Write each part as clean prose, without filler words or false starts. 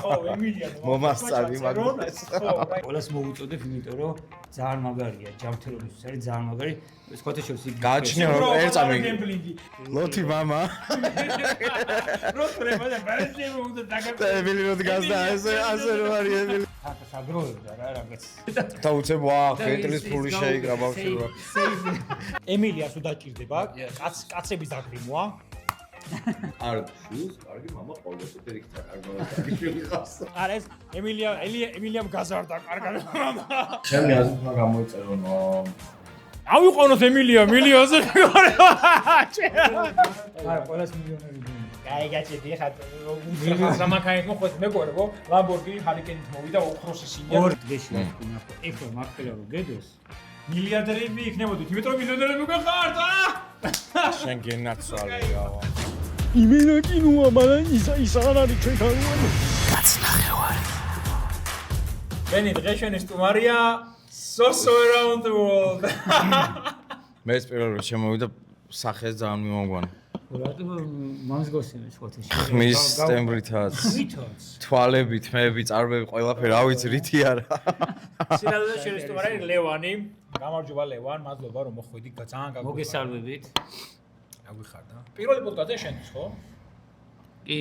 ხო, ემილია. მომასწარი მაგას. ყველას მოვუწოდებ, იმიტომ რომ ძალიან მაგარია, ჯანმრთელობის არის ძალიან მაგარი. სკოთეშოს იგი გააჩნია რომ ერწამი. ლოთი მამა. როტრება და ბარეზები უნდა დაგაკეთო. ემილი რო დგას და ასე რო არის ემილი. ხა საგროვებდა რა რაღაც. და უცებ ვა, ხეტრის ფული შეიგრა ბავშვებმა. ემილიას უდაჭირდება, კაცების დაგრიმვა. არ შულს, კარგი მამა ყოველთვის დირექტორ კარგავდა შული ხავს. არა ეს ემილიამ გაზარდა კარგად. ჩემი აზრით უნდა გამოიწერონ ავიყვანოთ ემილიაზე. არა, ყველას მილიონერი გონი. აი გაჭედი ხა სამაქაით მოხდეს მეგობრებო, ლამბორგინი ჰალიკენით მოვიდა ოქროსი სინია. ორ დღეში ვქნა ხო. ეხლა მაგხელა რომ გედოს მილიარდერები იქნებოდით, იმიტომ რომ მილიონერები გახართ. შენ გენაცვალეა. იმენა კინოა, მაგრამ ის არ არის ჩვენთან. კაცნახევარი. ბენი დღეს შენი სტუმარია So around the world. მეც პირველ რიგში შემოვიდა სახეს ძალიან მიმოგვანა. რატო მას გოსინეს ხოთეში? ხმის ტემბრითაც. თვალებით, მეები, წარბები, ყველაფერი, რა ვიცი, რითი არა. სინამდვილეში შენი სტუმარი ლევანი. გამარჯობა ლევან, მადლობა რომ მოხვედი, ძალიან გაგუხარდა. მოგესალმებით. გაგვიხარდა. პირველი პოდკასტია შენთვის, ხო? კი.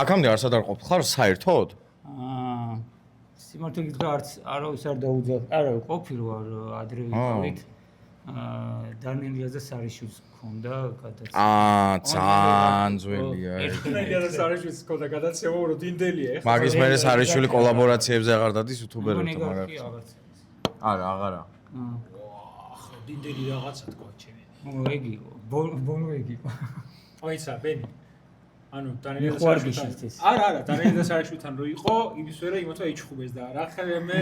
აქამდე არსად არ ყოფილ საერთოდ? სიმართლე გითხრა არც არავის არ დაუძა. არა, ყოფილი ვარ ადრე ვიყავით. დანიელიაზე სარიშვილს ჰქონდა გადაცემა. ძალიან ძველია. დანიელიაზე სარიშვილს ჰქონდა გადაცემა, რომ დინდელია ეხლა. მაგის მერე სარიშვილი კოლაბორაციებზე აღარ დადის იუთუბერებთან მაგარ. არა, აღარა. დინდელი რაღაცა თქვა ჩემი. ეგი, ბოლო ეგი. აიცა, ბენი. ანუ დანიელიაზე არა, დანიელიაზე სარიშვილთან რო იყო, იმის ვერა იმათო ეჩხუბეს და რა ხარ მე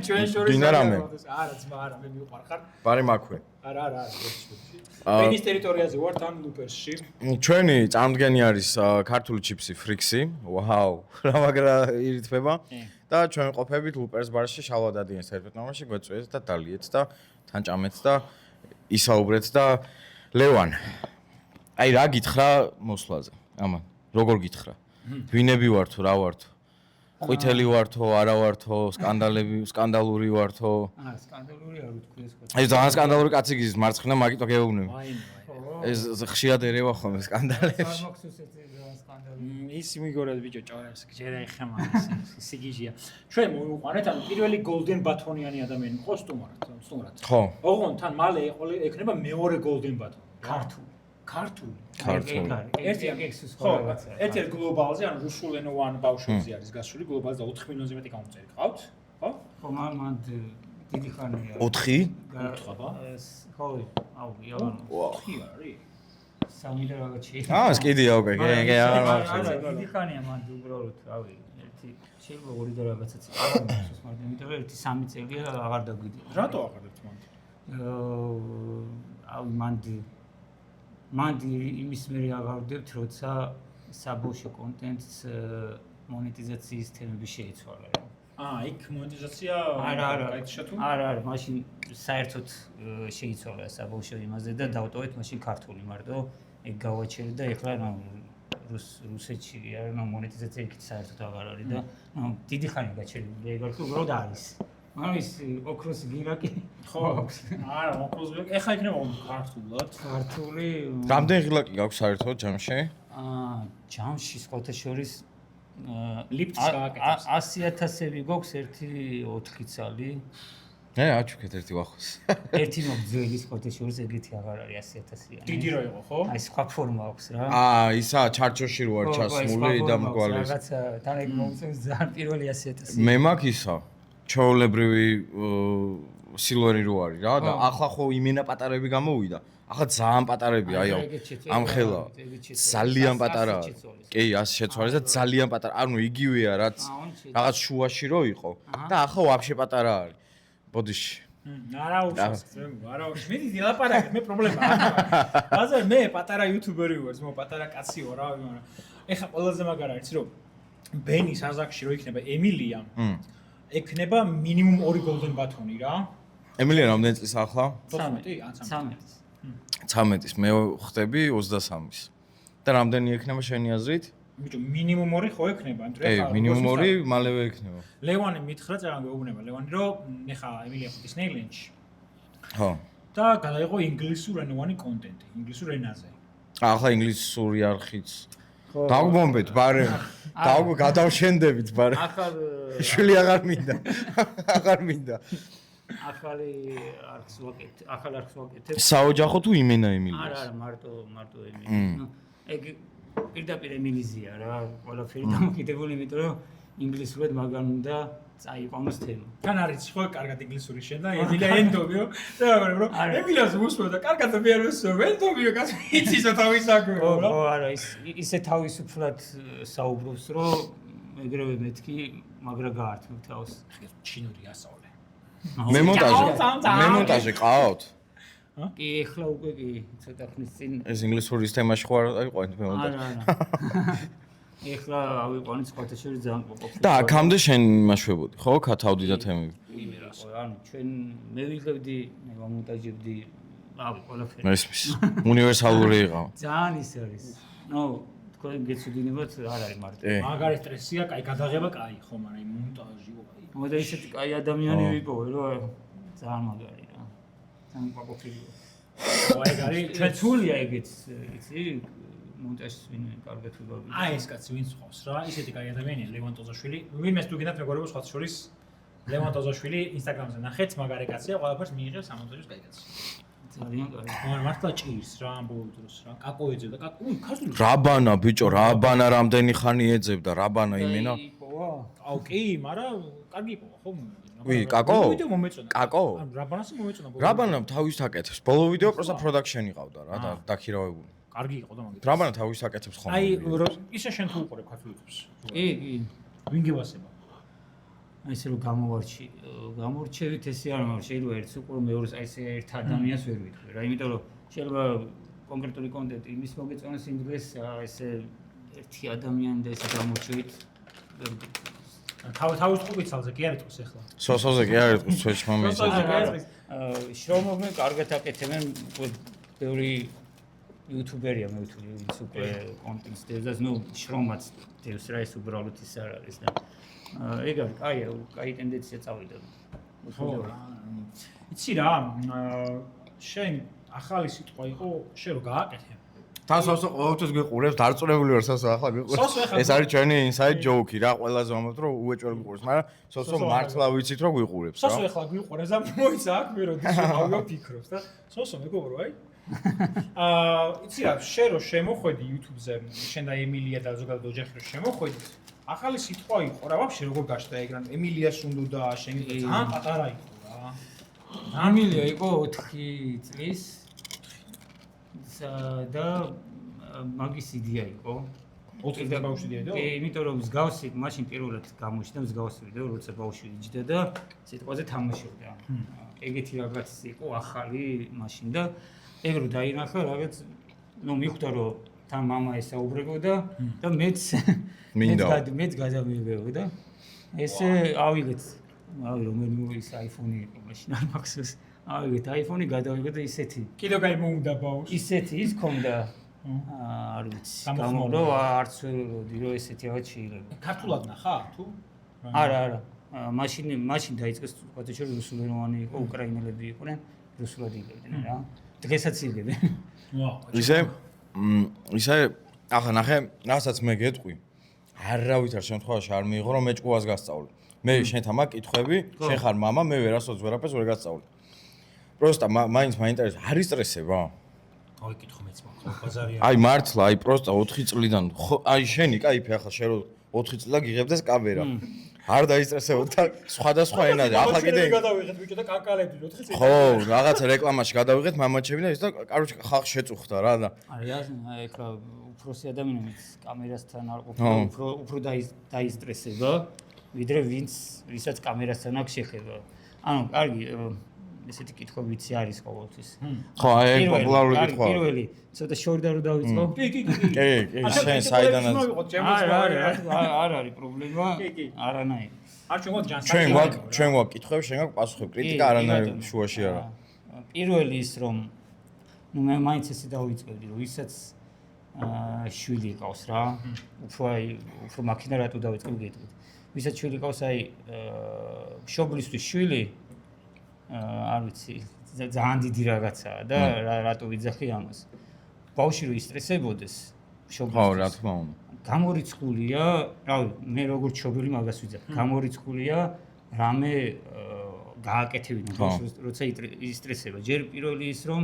ჩვენ შორის არა, ძმა არა, მე მიყვარხარ. ბარი მაქვე. არა, ბენის ტერიტორიაზე ვართ ამ ლუპერსში. ჩვენი წარმდგენი არის ქართული ჩიფსი ფრიქსი. ვაუ, რა მაგრა ირითმება. და ჩვენ ყოფებით ლუპერს ბარში შალვა დადიანის ერთ ნომერში გვეწვიეთ და დალიეთ და თან ჭამეთ და ისაუბრეთ და ლევან. აი რა გითხრა მოსვლაზე? ამან, როგორ გითხრა? ვინები ვართო, რა ვართო? ყვითელი ვართო, არა ვართო, სკანდალური ვართო? სკანდალური არ ვთქვი ეს ხო. ეს ძალიან სკანდალური კაცი გიზის, მარცხენა მაგიტო გეუბნები. ეს ხშირად ერევა ხოლმე სკანდალებში. ის მიგორად ბიჭო ჭორებს, ჯერა ეხა მაგას, სიგიჟია. ჩვენ მოვიყვანეთ, ანუ პირველი golden baton-იანი ადამიანი იყო სტუმრად. ხო. ოღონდ თან მალე ექნება მეორე golden baton. ქართული. ერთი გლობალზე, ანუ რუსულენოვან ბავშვებზე არის გასული გლობალზე და 4 მილიონზე მეტი გამომწერი გყავთ, ხო? ხო, მან დიდი ხანია. 4? უთხრა? ხო, აუ, იავანო. 4 არის. სამი და რაღაც შეიძლება. ეს კიდია უკვე, კი, არა, დიდი ხანია მან უბრალოდ, რავი, ერთი შეიძლება 2 და რაღაცაც არა, მაგრამ იმიტომ რომ 1-3 წელია აღარ დაგვიდი. რატო აღარებთ მან? აუ, მან იმის მერე აღარდებთ, როცა საბავშვო კონტენტს მონეტიზაციის თემები შეიცვალა რა. იქ მონეტიზაცია გაიჩა თუ? არა, მაშინ საერთოდ შეიცვალა საბავშვო იმაზე და დავტოვეთ მაშინ ქართული მარტო ეგ გავაჩერე და ეხლა რუსეთში არა მონეტიზაცია იქით საერთოდ აღარ არის და დიდი ხანია გაჩერებული ეგ არ უბრალოდ არის. მაგრამ ის ოქროს გირაკი ხო აქვს. არა, ოქროს გირაკი ეხლა იქნება ქართულად. ქართული რამდენი ღილაკი გაქვს საერთოდ ჯამში? ჯამში სკოთეშორის ლიფტს გააკეთებს. 100,000-ები გვაქვს, ერთი 4 წალი. აჩუქეთ ერთი ვახოს. ერთი მოგძველი სკოთეშორის ეგეთი აღარ არის 100,000-იანი. დიდი რო იყო, ხო? აი სხვა ფორმა აქვს რა. ისა ჩარჩოში რო არ ჩასმული და მკვალის. რაღაცა თან ეგ მომწევს ძალიან პირველი 100,000. მე მაქვს ისა ჩაოლებრივი სილვერი რო არის რა და ახლა ხო იმენა პატარები გამოვიდა. ახლა ძალიან პატარები აი ამ ხელა ძალიან პატარა. კი, 100 შეცვალეს და ძალიან პატარა. ანუ იგივეა რაც რაღაც შუაში რო იყო და ახლა ვაფშე პატარა არის. ბოდიში. არა უშავს, არა უშავს. მე დიდი ლაპარაკი, მე პრობლემა არ აქვს. ბაზარ მე პატარა იუთუბერი ვარ, მე პატარა კაცი ვარ, რა ვიცი, მაგრამ ეხლა ყველაზე მაგარა არის რომ ბენის აზაკში რო იქნება ემილია. ექნება მინიმუმ 2 golden baton-ი რა. ემილია რამდენი წლის ახლა? 13 ან 13. 13-ის, მე ხდები 23-ის. და რამდენი ექნება შენი აზრით? ბიჭო მინიმუმ 2 ხო ექნება, იმიტომ ე, მინიმუმ 2 მალევე ექნება. ლევანი მითხრა წეგან გვეუბნება ლევანი, რომ ეხა ემილია ხო Disneyland-ში. ხო. და გადაიღო ინგლისურენოვანი კონტენტი, ინგლისურ ენაზე. ახლა ინგლისური არხიც. დაგვბომბეთ, ბარე. გადავშენდებით, ბარე. ახალ შვილი აღარ მინდა. აღარ მინდა. ახალი არხს ვაკეთებ. საოჯახო თუ იმენა ემილიას? არა, მარტო ემილია. ნუ ეგ პირდაპირ ემილიზია რა, ყველაფერი დამოკიდებული, იმიტომ რომ ინგლისურად მაგან უნდა წაიყვანოს თემა. თან არის ხო კარგად ინგლისური შენ და ემილია ენდობიო. და მაგრამ რომ ემილიას უსმო და კარგად მე არ ვესწავლ ენდობიო, კაცო იცისო თავის საქმეო რა. ო არა, ისე თავისუფლად საუბრობს, რომ ეგრევე მეთქი, მაგრა გაართმევ თავს. ჩინური ასწავლე. მემონტაჟე ყავთ? კი, ეხლა უკვე კი ცოტა ხნის წინ. ეს ინგლისურის თემაში ხო არ აიყვანეთ მემონტაჟი? არა. ეხლა ავიყვანეთ სხვათა შორის ძალიან ყოფილი. და აქამდე შენ იმაშვებოდი, ხო? ქათავდი და თემები. ანუ ჩვენ მე ვიღებდი, მე ვამონტაჟებდი, რავი, ყველაფერი. მესმის. უნივერსალური იყავ. ძალიან ის არის. ნუ თქვენ გეცოდინებათ, არ არის მარტო. მაგარი სტრესია, კაი გადაღება, კაი ხო, მაგრამ მონტაჟი კაი. მოდი ისეთი კაი ადამიანი ვიპოვე, რომ ძალიან მაგარი რა. ძალიან ყოფილია. აი, გარი ჩვენ თულია ეგეც, იცი? მონტაჟს ვინ კარგად ვიბავი. აი ეს კაცი ვინც ხავს რა, ისეთი კაი ადამიანია ლევან ტოზაშვილი. ვინმეს თუ გინდათ მეგობრებო სხვა შორის ლევან ტოზაშვილი ინსტაგრამზე ნახეთ, მაგარი კაცია, ყველაფერს მიიღებს ამონტაჟის კაი კაცი. ძალიან კარგი. მაგრამ მართლა ჭირს რა ამ ბოლო დროს რა. კაკო ეძებდა, კაკო, ქართული. რაბანა ბიჭო, რაბანა რამდენი ხანი ეძებდა, რაბანა იმენა. აუ კი, მაგრამ კარგი იყო ხო? ვი, კაკო? ვიდეო მომეწონა. კაკო? ან რაბანასი მომეწონა. რაბანამ თავის აკეთებს. ბოლო ვიდეო პროსტა პროდაქშენი ყავდა რა და დაქირავებული. კარგი იყო და მაგით. რაბანა თავის აკეთებს ხოლმე. აი, ისე შენ თუ უყურებ ქართულ YouTube-ს. კი. ვინ გევასება? აი ესე რომ გამორჩევით ესე არ მაგრამ შეიძლება ერთს უყურო მეორეს აი ესე ერთ ადამიანს ვერ ვიტყვი რა, იმიტომ რომ შეიძლება კონკრეტული კონტენტი იმის მოგეწონოს იმ დღეს ესე ერთი ადამიანი და ესე გამორჩევით თავის ყუბიცალზე კი არ იტყვის ახლა. სოსოზე კი არ იტყვის ჩვენში მომენტში. შრომობენ კარგად აკეთებენ ბევრი იუთუბერია მე ვთვლი ვინც უკვე კონტენტს დევს და ნუ შრომაც დევს რა ეს უბრალოდ ის არ არის და ეგ არის კაი ტენდენცია წავიდა. ხო. იცი რა, შენ ახალი სიტყვა იყო, შენ რო გააკეთე. თან სოსო ყოველთვის გიყურებს, დარწმუნებული ვარ სოსო ახლა გიყურებს. ეს არის ჩვენი inside joke რა, ყველაზე მომოთ რომ უეჭველი გიყურებს, მაგრამ სოსო მართლა ვიცით რომ გიყურებს რა. სოსო ახლა გიყურებს და მოიცა აქ მე რო დისო ფიქრობს და სოსო მეგობრო აი. იცი რა, შენ რო შემოხვედი YouTube-ზე, შენ და ემილია და ზოგადად ოჯახი რო შემოხვედით, ახალი სიტყვა იყო რა, ვაფშე როგორ გაშდა ეგ რა, ემილიას უნდა შენ ძალიან პატარა იყო რა. ემილია იყო 4 წლის და მაგის იდეა იყო 4 წლის ბავშვი დიედო? კი, იმიტომ რომ მსგავსი მაშინ პირველად გამოჩნდა მსგავსი ვიდეო, როცა ბავშვი იჯდა და სიტყვაზე თამაშობდა. ეგეთი რაღაც იყო ახალი მაშინ და ეგ რო დაინახა რაღაც ნუ მიხვდა რომ თან მამა ესაუბრებოდა და მეც გადავიღებოდა. ესე ავიღეთ, რავი რომელი ის iPhone-ი იყო მაშინ არ მახსოვს. ავიღეთ iPhone-ი გადავიღეთ და ისეთი. კიდევ კაი მოუნდა ბავშვს. ისეთი ის ქონდა არ ვიცი. გამო არც ვეროდი რომ ესეთი რაღაც შეიძლება. ქართულად ნახა თუ? არა. მაშინ დაიწყეს სხვათა შორის რუსულენოვანი იყო, უკრაინელები იყვნენ, რუსულად იგებდნენ რა. დღესაც იგებენ. ისე ახლა ნახე, რასაც მე გეტყვი. არავითარ შემთხვევაში არ მიიღო რომ მეჭკუას გასწავლე. მე შენთან მაკითხები, შენ ხარ მამა, მე ვერაფერს ვერ გასწავლე. პროსტა მაინც მაინტერესებს, არის სტრესება? აი კითხო მეც მაგ ბაზარია. აი მართლა, აი პროსტა 4 წლიდან, აი შენი кайფი ახლა შენ რო 4 წლიდან გიღებდეს კამერა. არ დაისტრესებოდ და სხვადასხვა ენაზე. ახლა კიდე გადავიღეთ ბიჭო და კაკალები 4 წელი. ხო, რაღაცა რეკლამაში გადავიღეთ მამაჩები და ის და კაროჩე ხალხ შეწუხდა რა და. აი ეხლა უფროსი ადამიანებიც კამერასთან არ ყოფილა, უფრო დაისტრესება, ვიდრე ვისაც კამერასთან აქვს შეხება. ანუ კარგი ესეთი კითხვებიც არის ყოველთვის. ხო, აი პოპულარული კითხვა. პირველი, ცოტა შორდა რო დავიწყო. კი. კი, შენ საიდანაც. არ არის პრობლემა. არანაირი. არ ჩვენ ჩვენ გვაქვს კითხვები, შენ გაქვს პასუხები. კრიტიკა არანაირი შუაში არა. პირველი ის რომ ნუ მე მაინც ესე დავიწყებდი, რომ ვისაც შვილი ყავს რა. უფრო მაქინა რატო დავიწყებ გეტყვით. ვისაც შვილი ყავს, აი მშობლისთვის შვილი არ ვიცი, ძალიან დიდი რაღაცაა და რატო ვიძახი ამას. ბავშვი რო ისტრესებოდეს მშობლისთვის. ხო, რა თქმა უნდა. გამორიცხულია, რავი, მე როგორც მშობელი მაგას ვიძახი. გამორიცხულია რამე გააკეთებინა ბავშვს, როცა ისტრესება. ჯერ პირველი ის რომ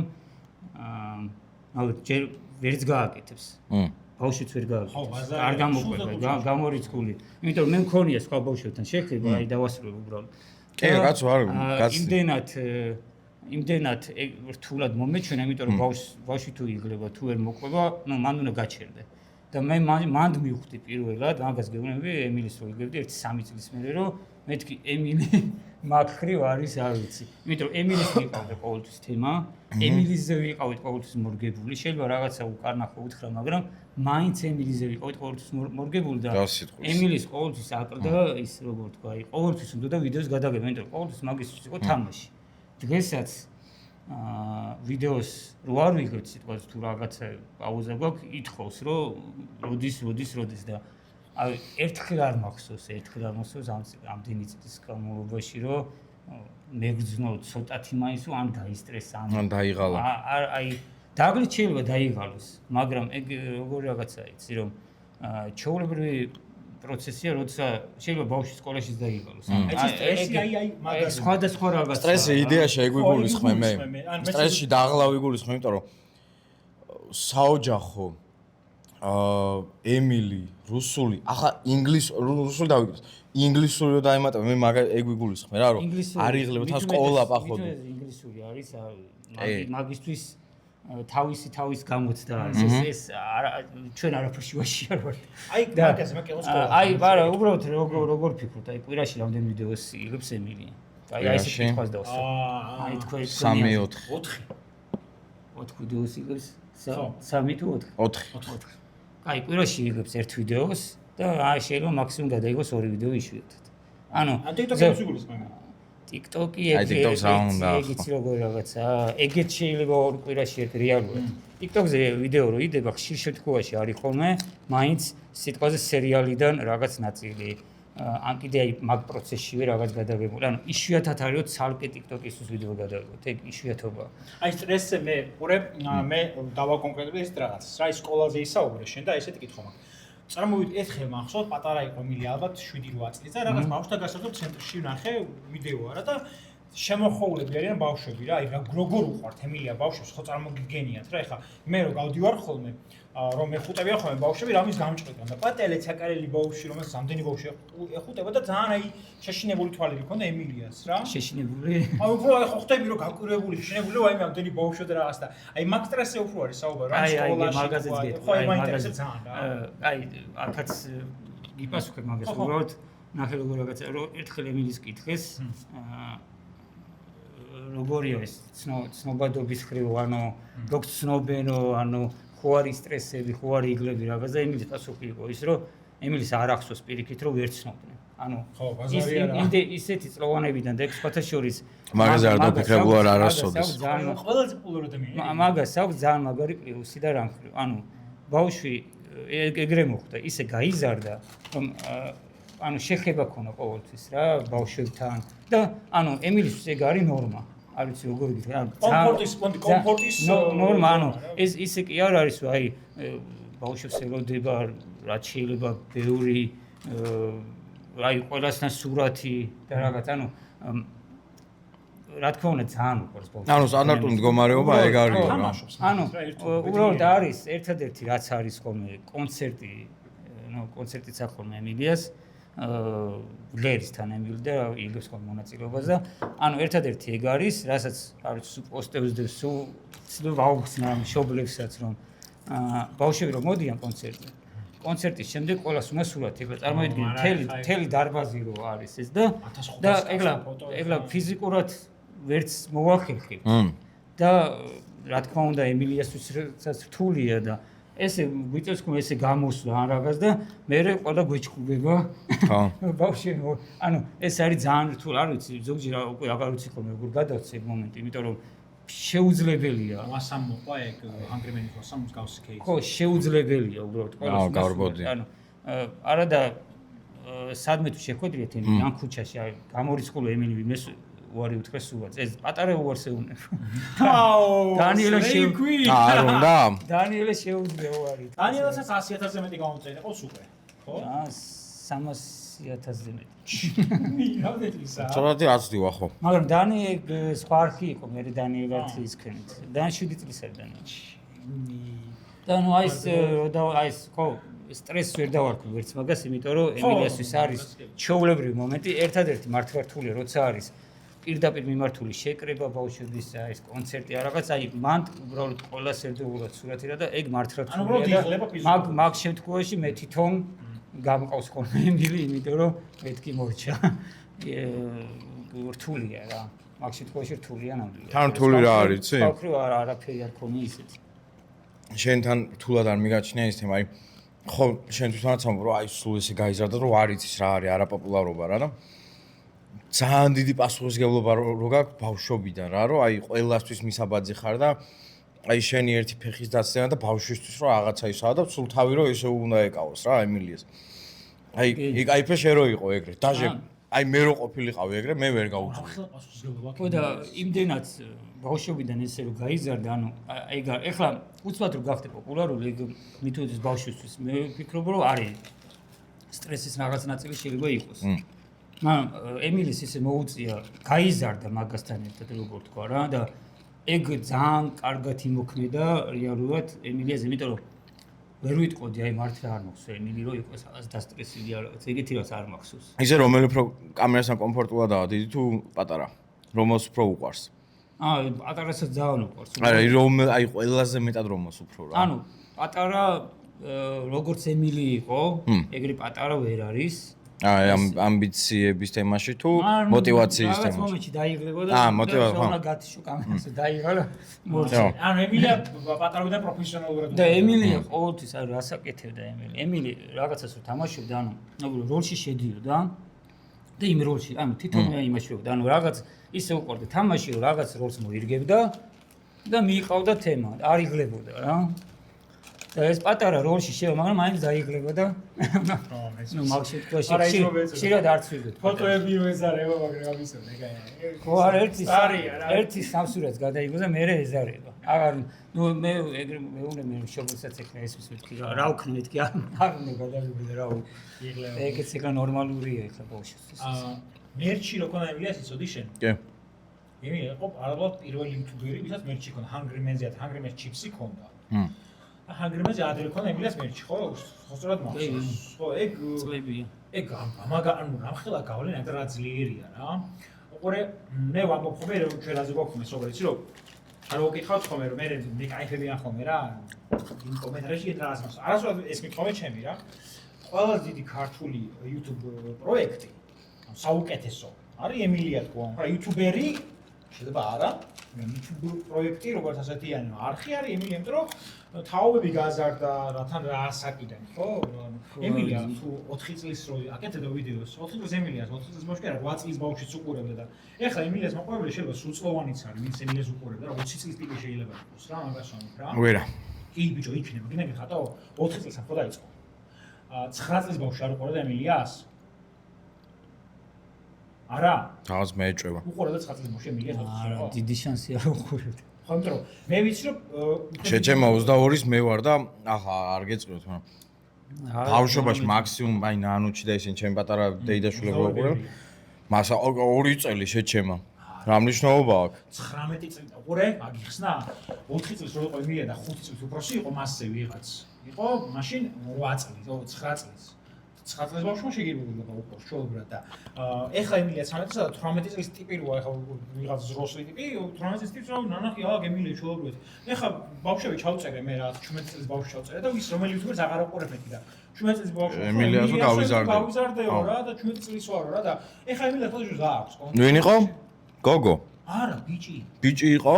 ჯერ ვერც გააკეთებს. ბავშვიც ვერ გააკეთებს. არ გამოყვება, გამორიცხული. იმიტომ რომ მე მქონია სხვა ბავშვებთან შეხება, აი დავასრულებ უბრალოდ. კი, კაცო არ გაცდი. იმდენად რთულად მომეჩვენა, იმიტომ რომ ბავშვი თუ იღლება, თუ ვერ მოყვება, ნუ მან უნდა გაჩერდე. და მე მანდ მივხვდი პირველად, მაგას გეუბნები ემილის რო იგებდი 1-3 წლის მერე, რომ მეთქი ემილი მაგ ხრივ არის, არ ვიცი. იმიტომ რომ ემილის ვიყავდა ყოველთვის თემა, ემილიზე ვიყავით ყოველთვის მორგებული, შეიძლება რაღაცა უკარნახო უთხრა, მაგრამ მაინც ემილიზე ვიყავით ყოველთვის მორგებული და ემილის ყოველთვის აკლდა ის როგორ თქვა, ყოველთვის უნდა და ვიდეოს გადაგება, იმიტომ რომ ყოველთვის მაგისთვის იყო თამაში. დღესაც ვიდეოს რო არ ვიღებთ სიტყვაზე თუ რაღაცა პაუზა გვაქვს, ითხოვს რომ როდის და აი ერთხელ არ მახსოვს ამდენი წლის განმავლობაში რომ მეგრძნო ცოტათი მაინც ან დაისტრესა ან დაიღალა. აი დაგლით შეიძლება დაიღალოს, მაგრამ ეგ როგორი რაღაცაა იცი რომ ჩვეულებრივი პროცესია, როცა შეიძლება ბავშვი სკოლაშიც დაიღალოს. ეს სხვადასხვა რაღაცაა. სტრესი იდეაში ეგვიგულისხმე მე. სტრესში დაღლავ იგულისხმე, იმიტომ რომ საოჯახო ემილი, რუსული, ახლა რუსული დავიგებს. ინგლისური რო დაემატება, მე ეგვიგულისხმე რა, რომ არ იღლება თან სკოლა პახოვდი. ინგლისური არის მაგისტრის თავის გამოცდა არის ეს ჩვენ არაფერში ვაში არ ვართ. აი მაგაზე მაგეოს სკოლა. აი არა, უბრალოდ როგორ ფიქრობთ, აი კვირაში რამდენი ვიდეოს იღებს ემილი? აი ესე კითხვას დავსვა. აი თქვენ 3-4 ვიდეოს იღებს 3 თუ 4? აი კვირაში იღებს ერთ ვიდეოს და აი შეიძლება მაქსიმუმ გადაიღოს 2 ვიდეო იშვიათად. ანუ TikTok-ს იგულისხმე. TikTok-ი ეგეც როგორ რაღაცა, ეგეც შეიძლება 2 კვირაში ერთ რეალურად. TikTok-ზე ვიდეო რო იდება, ხშირ შემთხვევაში არის ხოლმე მაინც სიტყვაზე სერიალიდან რაღაც ნაწილი. ან კიდე აი მაგ პროცესშივე რაღაც გადაგებული. ანუ იშვიათად არის ცალკე TikTok-ისთვის ვიდეო გადავიღოთ. ეგ იშვიათობა. აი სტრესზე მე ყურებ, მე დავაკონკრეტებ ეს რაღაცას. რა ის სკოლაზე ისაუბრე შენ და ესეთი კითხვა მაქვს. წარმოვიდგინე ერთხელ მახსოვს პატარა იყო მილი ალბათ 7-8 წლის და რაღაც ბავშვთა გასართობ ცენტრში ვნახე ვიდეო არა და შემოხოულები არიან ბავშვები რა, აი როგორ უყვართ ემილია ბავშვებს, ხო წარმოგიდგენიათ რა, ეხლა მე რო გავდივარ ხოლმე, რომ ეხუტებია ხოლმე ბავშვები, რამის გამჭყიდან და პატელე ცაკარელი ბავშვი, რომელსაც ამდენი ბავშვი ეხუტება და ძალიან აი შეშინებული თვალები ქონდა ემილიას რა. შეშინებული? აი უფრო აი ხო ხვდები რომ გაკვირვებული, შეშინებული, აი მე ამდენი ბავშვი და რაღაც და აი მაგ სტრესზე უფრო არის საუბარი, რა სკოლაში. მაგაზეც გეტყვი. ხო, მაინტერესებს ძალიან რა. აი აქაც გიპასუხებ მაგას, უბრალოდ ნახე როგორ რაღაცა, რომ ერთხელ ემილის კითხეს, როგორია ეს ცნობადობის ხრივ, ანუ როგორ ცნობენო, ანუ ხო არის სტრესები, ხო არის იგლები რაღაც და ემილის პასუხი იყო ის, რომ ემილის არ ახსოვს პირიქით, რომ ვერ ცნობდნენ. ანუ ისეთი წლოვანებიდან და ექსპათას შორის მაგაზე არ დაფიქრებულ არ არასოდეს. ყველაზე პოპულარული ადამიანი. მაგას აქვს ძალიან მაგარი პლუსი და რამ ხრივ. ანუ ბავშვი ეგრე მოხდა, ისე გაიზარდა, რომ ანუ შეხება ქონა ყოველთვის რა ბავშვებთან და ანუ ემილისთვის ეგ არის ნორმა. არ ვიცი როგორ გითხრა. კომფორტის ნორმა, ანუ ეს ისე კი არ არის, რომ აი ბავშვებს ელოდება რაც შეიძლება ბევრი აი ყველასთან სურათი და რაღაც, ანუ რა თქმა უნდა ძალიან უყვარს ბავშვებს. ანუ სტანდარტული მდგომარეობა ეგ არის რა. ანუ უბრალოდ არის ერთადერთი რაც არის ხოლმე კონცერტი, კონცერტიც აქვს ხოლმე ემილიას. ლერისთან ემილი და იგებს ხოლმე მონაწილეობას და ანუ ერთადერთი ეგ არის, რასაც არის პოსტებს და ცდილობ აუხსნა მშობლებსაც რომ ბავშვები რომ მოდიან კონცერტზე. კონცერტის შემდეგ ყველას უნდა სურათი, ეგ წარმოიდგინე მთელი დარბაზი რო არის ეს და ეგლა ფიზიკურად ვერც მოახერხებ. და რა თქმა უნდა ემილიასთვისაც რთულია და ესე ვიწევს რომ ესე გამოსვლა ან რაღაც და მე ყველა გვეჭუბება. ხო. ბავშვი ანუ ეს არის ძალიან რთული, არ ვიცი, ზოგჯერ უკვე აღარ ვიცი ხოლმე როგორ გადავცე ეგ მომენტი, იმიტომ რომ შეუძლებელია. მასამ მოყვა ეგ ჰანგრიმენის მასამ მსგავსი кейსი. ხო, შეუძლებელია უბრალოდ გავარბოდი. ანუ არა და სადმე თუ შეხვედრიეთ ემილი ან ქუჩაში გამორიცხული ემილი ვინმეს უარი უთხრეს სულაც ეს პატარა უარს ეუბნება. აუ დანიელე არ უნდა? დანიელე შეუძლია უარი. დანიელასაც 100,000-ზე მეტი გამოწერე ყოს უკვე. ხო? 300,000-ზე მეტი. მიგავდეთ ისა. ცოტათი აცდივა ხო. მაგრამ დანი სხვა არხი იყო, მე დანიელად ისქენით. დანი 7 წლის არის დანი. და ნუ აი ეს ხო სტრესს ვერ დავარქვი ვერც მაგას, იმიტომ რომ ემილიასთვის არის ჩაულებრივი მომენტი, ერთადერთი მართლმართულია, როცა არის პირდაპირ მიმართული შეკრება ბავშვების ეს კონცერტი არ რაღაც, აი მან უბრალოდ ყოველას ერთდროულად სურათი და ეგ მართლმართულია და მაგ შემთხვევაში მე თვითონ გამყავს ხოლმე ემილი, იმიტომ რომ მეთქი მორჩა. რთულია რა. მაგ შემთხვევაში რთულია ნამდვილად. თან რთული რა არის, იცი? ვაქრო არაფერი არ ქონი ისეთი. შენთან რთულად არ მიგაჩნია ის თემა, აი ხო შენ თვითონაც ამბობ რომ აი სულ ესე გაიზარდა რომ არ იცის რა არის არაპოპულარობა რა და ძალიან დიდი პასუხისმგებლობა რო გაქვს ბავშვობიდან რა რომ აი ყველასთვის მისაბაძი ხარ და აი შენი ერთი ფეხის დაცემა და ბავშვისთვის რომ რაღაცა ისაა და სულ თავი რომ ესე უნდა ეკავოს რა ემილიას აი იკაიფე შე რო იყო ეგრე დაჟე აი მე რო ყოფილიყავი ეგრე მე ვერ გავუწევი ახლა პასუხისმგებლობა ხო და იმდენად ბავშვობიდან ესე რომ გაიზარდა ანუ აი ეხლა უცბად რომ გახდე პოპულარული ეგ მითოდის ბავშვისთვის მე ვფიქრობ რომ არის სტრესის რაღაც ნაწილი შეიძლება იყოს მაგრამ ემილის ისე მოუწია გაიზარდა მაგასთან ერთად როგორ თქვა რა და ეგ ძალიან კარგად იმოქმედა რეალურად ემილიას იმიტომ რომ ვერ ვიტყოდი აი მართლა არ მახსოვს ემილი რო იყოს რაღაც დასტრესილი არ რაღაც ეგეთი რაც არ მახსოვს ისე რომელი უფრო კამერასთან კომფორტულადაა დიდი თუ პატარა რომელს უფრო უყვარს პატარასაც ძალიან უყვარს არა აი ყველაზე მეტად რომელს უფრო რა ანუ პატარა როგორც ემილი იყო ეგრე პატარა ვერ არის აი ამბიციების თემაში თუ мотиваციის თემაში. რაღაც მომენტში დაიღებოდა და мотиваცია. უნდა გათიშო კამერაზე დაიღალა. მორჩა. ანუ ემილია პატარავიდან პროფესიონალურად. და ემილია ყოველთვის არ ასაკეთებდა ემილი. ემილი რაღაცას რო თამაშობდა, ანუ როლში შედიოდა და იმ როლში, ანუ თვითონ იმაშობდა, ანუ რაღაც ისე უყურდა თამაში, რომ რაღაც როლს მოირგებდა და მიიყავდა თემა, არ იღლებოდა რა. და ეს პატარა როლში შევა, მაგრამ მაინც დაიღლებოდა. ნუ მაგ შემთხვევაში შეიძლება არც ვიგოთ. ფოტოები ვეზარება, მაგრამ ამისოდი, ეგ. ხო, არ ერთი სამსურათს გადაიღო და მე ეზარება. აღარ ნუ მე ეგრე მეუნე მე შობილსაც ეხლა ესმის მეთქი რა ვქნა მეთქი არ უნდა გადავიღო და რა იღლება. ეგეც ეგა ნორმალურია ეხლა ბავშვისთვის. მერჩი რო ქონა ემილიას იცოდი შენ? კი. ემილი იყო ალბათ პირველი იუთუბერი, ვისაც მერჩი ქონა, Hungry Man-ზე, Hungry Man Chips-ი ქონდა. Hungry Man-ზე ადრე ქონა ემილიას მერჩი, ხო? სწორად მახსოვს. ხო, ეგ წლებია. ეგ ანუ რამხელა გავლენა და რა ძლიერია რა. უყურე მე ვამბობ ხოლმე რომ ჩვენ რაზე გვაქვს მესობრე, იცი რომ არ ვუკითხავთ ხოლმე რომ მე кайფებიან ხოლმე რა. იმ კომენტარებში ეს რას მოსა. არასოდეს ეს მithome ჩემი რა. ყველაზე დიდი ქართული YouTube პროექტი საუკეთესო არის ემილია თქვა. რა იუთუბერი შეიძლება არა YouTube პროექტი როგორც ასეთიანი არხი არის ემილია, იმიტომ რომ თაობები გაზარდა რათან რა ასაკიდან, ხო? ემილია თუ 4 წლის რო აკეთებდა ვიდეოს, 4 წლის ემილიას 4 წლის ბავშვი არა 8 წლის ბავშვიც უყურებდა და ეხლა ემილიას მოყვარული შეიძლება სრულწლოვანიც არის, ვინც ემილიას უყურებდა რა 20 წლის ტიპი შეიძლება იყოს რა მაგას ვამბობ რა. ვერა. კი ბიჭო იქნება, გინდა ხატო 4 წელს ახლა დაიწყო. 9 წლის ბავშვი არ უყურებდა ემილიას? არა? თავს მე ეჭვება. უყურებდა 9 წლის ბავშვი ემილიას 4 წელს. არა, დიდი შანსი არ უყურებდა. ხო, იმიტომ რომ მე ვიცი რომ შეჭემა 22-ის მე ვარ და ახლა არ გეწყოთ, მაგრამ ბავშვობაში მაქსიმუმ აი ნანუჩი და ისინი ჩემი პატარა დეიდაშვილები ვაყურებ. მას 2 წელი შეჭემა. რა მნიშვნელობა აქვს? 19 წელი უყურე, აგიხსნა? 4 წელს რო იყო ემილია და 5 წელს უფროსი იყო მასზე ვიღაც. იყო მაშინ 8 წელი, 9 წელს. 9 წელს ბავშვმა შეგირბებოდა უყურს ჩოლბრად და ეხლა ემილია 13-სა და 18 წლის ტიპი როა ეხლა ვიღაც ზროსლი ტიპი 18 წლის ტიპს რა ნანახი აა ემილია ჩოლბრად. ეხლა ბავშვები ჩავწერე მე რა 17 წლის ბავშვი ჩავწერე და ვის რომელი იუთუბერს აღარ აყურებ მეთქი და 17 წლის ბავშვი ემილიასო გავიზარდეო რა და 17 წლის ვარო რა და ეხლა ემილია თვითონ ზა აქვს. ვინ იყო? გოგო. არა, ბიჭი. ბიჭი იყო?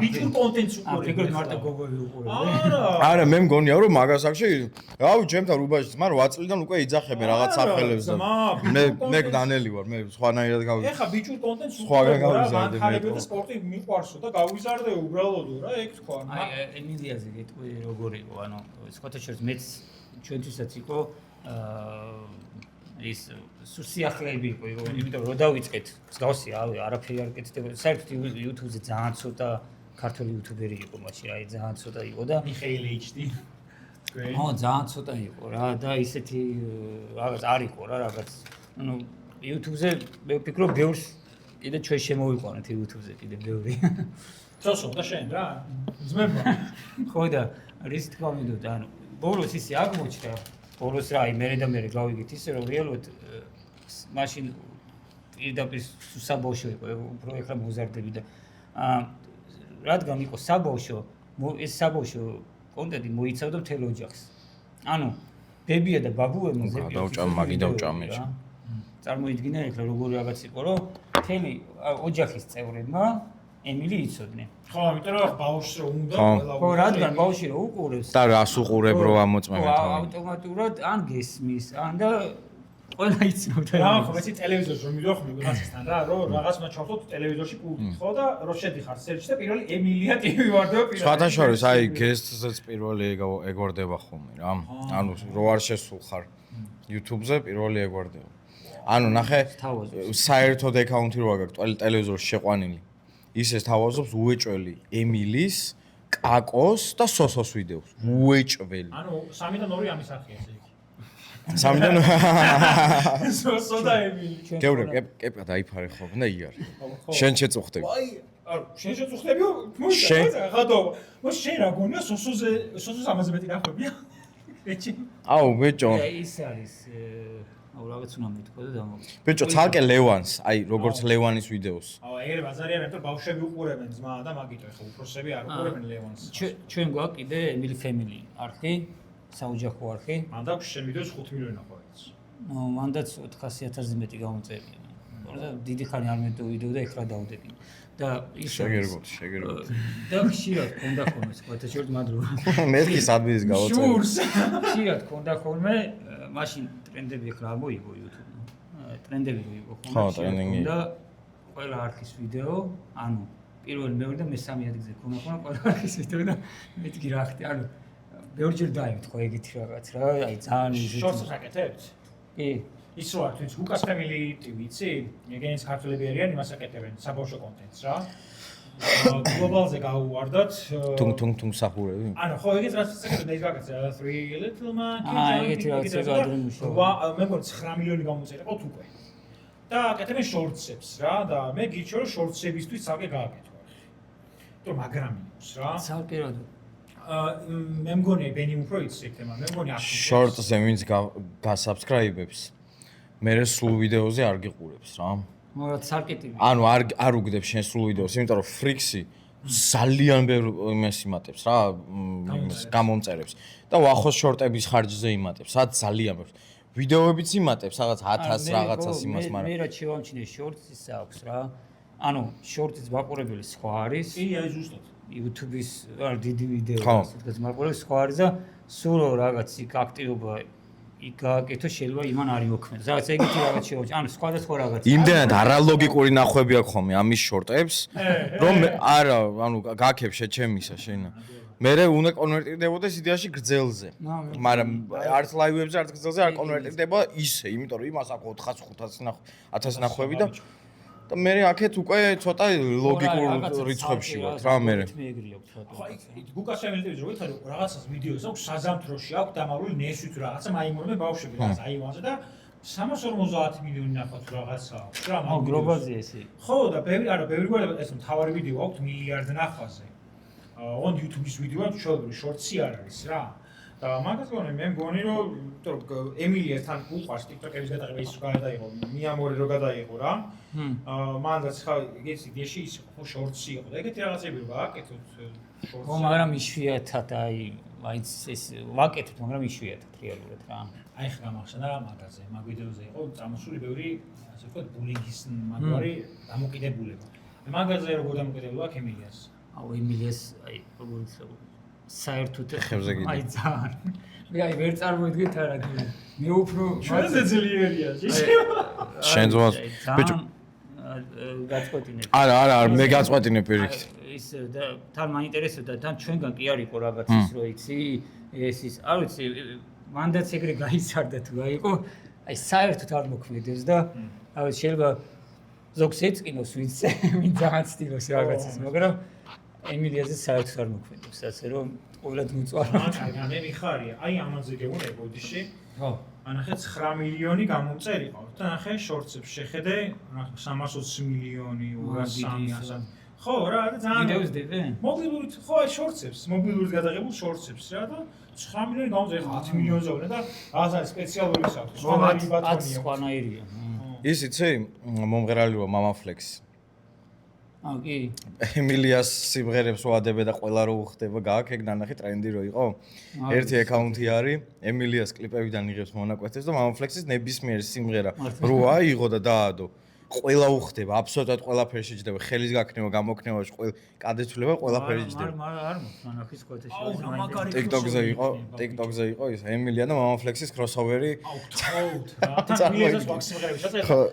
ბიჭურ კონტენტს უყურებ. ფიქრობ მარტო გოგოები უყურებ. არა, მე მგონია რომ მაგას აქში, რავი, ჩემთან რუბაჟიც, მაგრამ 8 წლიდან უკვე იძახებენ რაღაც საფხელებს და მე გდანელი ვარ, მე სხვანაირად გავიზარდე. ეხა ბიჭურ კონტენტს სხვაგან უყურებ, გავიზარდე. მანქანები და სპორტი მიყვარსო და გავიზარდე უბრალოდო რა, ეგ თქვა. აი ემილიაზე გეტყვი როგორი იყო, ანუ სხვათა შორის მეც ჩვენთვისაც იყო ის სიახლეები იყო, იმიტომ რომ დავიწყეთ მსგავსი, არაფერი არ გეკეთდება. საერთოდ YouTube-ზე ძალიან ცოტა ქართული იუთუბერი იყო მაშინ, აი ძალიან ცოტა იყო და მიხეილ HD. ო, ძალიან ცოტა იყო რა და ისეთი რაღაც არ იყო რა რაღაც. ანუ YouTube-ზე მე ვფიქრობ ბევრს კიდე ჩვენ შემოვიყვანეთ YouTube-ზე კიდე ბევრი. ცოტა და შენ რა. ძმება. ხო და რის თქმა უნდა, ანუ ბოლოს ისე აღმოჩნდა ბოლოს რა, აი მერე და მერე გავიგეთ ისე რომ რეალურად მაშინ პირდაპირ საბავშვო იყო, უფრო ეხლა მოზარდები და რადგან იყო საბავშვო, ეს საბავშვო კონტენტი მოიცავდა მთელ ოჯახს. ანუ ბებია და ბაბუებმა დავჭამე. წარმოიდგინე ეხლა როგორი რაღაც იყო, რომ მთელი ოჯახის წევრებმა ემილი იცოდნენ. ხო, იმიტომ რომ ბავშვს რო უნდა ყველა ხო, რადგან ბავშვი რო უყურებს და რას უყურებ რო ამოწმებენ თავი. ავტომატურად ან გესმის, ან და ყველა იცნობდა. რა ხო, მეცი ტელევიზორში რომ მიდიხარ ვიღაცასთან რა, რომ რაღაც უნდა ჩავხოთ ტელევიზორში პულტით, ხო და რო შედიხარ სერჩში და პირველი ემილია ტივი ვარდება პირველი. სხვათა შორის აი გესტზეც პირველი ეგوارდება ხოლმე რა. ანუ რო არ შესულხარ YouTube-ზე პირველი ეგوارდება. ანუ ნახე საერთოდ აკაუნთი რო აგაქვს ტელევიზორში შეყვანილი. ისეს თავაზობს უეჭველი ემილის, კაკოს და სოსოს ვიდეოს. უეჭველი. ანუ 3-დან 2 ამის სახეა ესე იგი. 3-დან სოსო და ემილი. გეურე, კეპკა დაიფარე ხოლმე და იარე. შენ შეწუხდები. აი, შენ შეწუხდებიო? მოიცა, ხადო. შენ რა გონია სოსოს ამაზე მეტი ნახვებია? ეჩი. აუ, ბიჭო. ის არის აუ რაღაც უნდა მეთქვა და დამოგწე. ბიჭო, ცალკე ლევანს, აი როგორც ლევანის ვიდეოს. აუ, ეგრე ბაზარი არა, იმიტომ ბავშვები უყურებენ ძმა და მაგიტო, ეხლა უფროსები არ უყურებენ ლევანს. ჩვენ გვაქვს კიდე ემილი ფემილი არხი, საოჯახო არხი. მან და შენ ვიდეოს 5 მილიონი ნახვევიც. მანდაც 400.000-ზე მეტი გამოწერია. და დიდი ხანი არ მეტო ვიდეო და ეხლა დავდები. და ის შეგერგოთ. და ხშირად ქონდა ხოლმე სხვათა შორის მადლობა. მერქის ადმინის გავაწერ. შურს. ხშირად ქონდა ხოლმე მაშინ ტრენდები ეხლა არ მოიგო YouTube. ტრენდები მოიგო ხოლმე. ხო, ტრენდინგი. და ყველა არხის ვიდეო, ანუ პირველი, მეორე და მესამე ადგილზე ქონდა ხოლმე ყველა არხის ვიდეო და მეთქი რა ხდი, ანუ ბევრჯერ დაივით ხო ეგეთი რაღაც რა, აი ძალიან ისეთი. შორტს აკეთებთ? კი. ის რა თქოს ლუკას ფემილი ტივი იცი? ეგენს ქართულები არიან, იმას აკეთებენ საბავშვო კონტენტს რა. გლობალზე გაუვარდათ. თუნ სახურები. ანუ ხო ეგეც რაც აკეთებენ და ის გაკეთე 3 little monkey. ეგეთი რაღაცა გადრიმუშავა. მე მგონი 9 მილიონი გამოწერყოთ უკვე. და აკეთებენ შორტსებს რა და მე გიჩვენე რომ შორტსებისთვის ცალკე გააკეთო. იმიტომ მაგრამ იყოს რა. ცალკე რა მე მგონი ბენი უფრო იცის ეგ თემა. მე მგონი შორტზე ვინც გასაბსკრაიბებს მე სულ ვიდეოზე არ გიყურებს რა. მოგა ცალკეტი. ანუ არ უგდებ შენ სულ ვიდეოს, იმიტომ რომ ფრიქსი ძალიან ბევრ იმას იმატებს რა, გამომწერებს და უახოს შორტების ხარჯზე იმატებს, რაც ძალიან ბევრს. ვიდეოებიც იმატებს, რაღაც 1000 რაღაცას იმას, მაგრამ მე რა შევამჩნიე შორტსის აქვს რა. ანუ შორტის მაყურებელი სხვა არის. კი, აი ზუსტად. YouTube-ის არ დიდი ვიდეო, სადაც მაყურებელი სხვა არის და სულ რაღაც იქ აქტივობა იქ გააკეთო შეიძლება იმან არ იოქმედოს. რაღაც ეგეთი რაღაც შევამჩნიე. ანუ სხვადასხვა რაღაც. იმდენად არალოგიკური ნახვები აქვს ხოლმე ამის შორტებს, რომ არა, ანუ გაქებ შეჩემისა შენა. მერე უნდა კონვერტირდებოდეს იდეაში გრძელზე. მაგრამ არც ლაივებზე, არც გრძელზე არ კონვერტირდება ისე, იმიტომ რომ იმას აქვს 400-500 ნახვები და მერე აქეთ უკვე ცოტა ლოგიკურ რიცხვებში ვართ რა მერე. ხო, იქ გუკას შემიძლია რომ ვითარი რაღაცას ვიდეოს აქვს საზამთროში აქვს დამალული ნესვით რაღაცა მაიმუნები ბავშვები რაღაც აივანზე და 350 მილიონი ნახვა თუ რაღაცა აქვს რა მაგ გლობალზე ესე. ხო და ბევრი გვარება ეს მთავარი ვიდეო აქვს მილიარდ ნახვაზე. on YouTube-ის ვიდეოა ჩვეულებრივი შორტსი არ არის რა. და მაგას გონი მე მგონი რომ ემილია თან უყვარს TikTok-ების გადაღება ის გადაიღო, მიამორე რო გადაიღო რა. მანდაც ხა ეს იდეაში ის ხო შორტსი იყო და ეგეთი რაღაცები რო გააკეთოთ შორტსი. ხო, მაგრამ იშვიათად აი მაინც ეს ვაკეთებ, მაგრამ იშვიათად რეალურად რა. აი ხა გამახსენდა მაგაზე, მაგ ვიდეოზე იყო წამოსული ბევრი, ასე ვთქვათ, ბულინგის მაგარი დამოკიდებულება. მაგაზე როგორ დამოკიდებულება აქვს ემილიას? აუ ემილიას, აი როგორ იცი საერთოდ ხებზე გიდე. აი ძალიან. მე აი ვერ წარმოვიდგენთ არა გინდა. მე უფრო ჩვენზე ძლიერია, შენ ძმას ბიჭო გაწყვეტინებ. არა, მე გაწყვეტინებ პირიქით. ის და თან მაინტერესებდა, თან ჩვენგან კი არ იყო რაღაც ის რო იცი, ეს ის, არ ვიცი, მანდაც ეგრე გაიცარდა თუ რა იყო, აი საერთოდ არ მოქმედებს და აი შეიძლება ზოგს ეწყინოს ვინც ძალიან ცდილობს რაღაცას, მაგრამ ემილიაზე საერთოდ არ მოქმედებს, ასე რომ ყოველად მოწვარა. მე მიხარია, აი ამაზე გეუბნები ბოდიში. ხო. ანახე 9 მილიონი გამომწერი ყავთ და ნახე შორტსებს შეხედე, ნახე 320 მილიონი, 200-300. ხო რა, და ძალიან ვიდეოს დები? მობილურით, ხო, აი შორტსებს, მობილურით გადაღებულ შორტსებს რა და 9 მილიონი გამომწერი, 10 მილიონზე ვარ და რაღაცა სპეციალური საერთოდ. სხვანაირი ბატონია. სხვანაირია. ის იცი, მომღერალი რო მამაფლექს. აა კი. ემილიას სიმღერებს ვადებ და ყველა რო უხდება, გააქვს ეგ ნანახი ტრენდი რო იყო. ერთი აკაუნტი არის, ემილიას კლიპებიდან იღებს მონაკვეთებს და მამაფლექსის ნებისმიერ სიმღერა რო აიღო და დაადო. ყველა უხდება, აბსოლუტურად ყველაფერი შეჯდება, ხელის გაქნევა, გამოქნევაში, კადეცვლება ყველაფერი შეჯდება. არ მონახის კოთეში. TikTok-ზე იყო ის ემილია და მამაფლექსის crossover-ი. აუ, თხოვთ რა. თან მილიონს ვაქ სიმღერები შეწერა.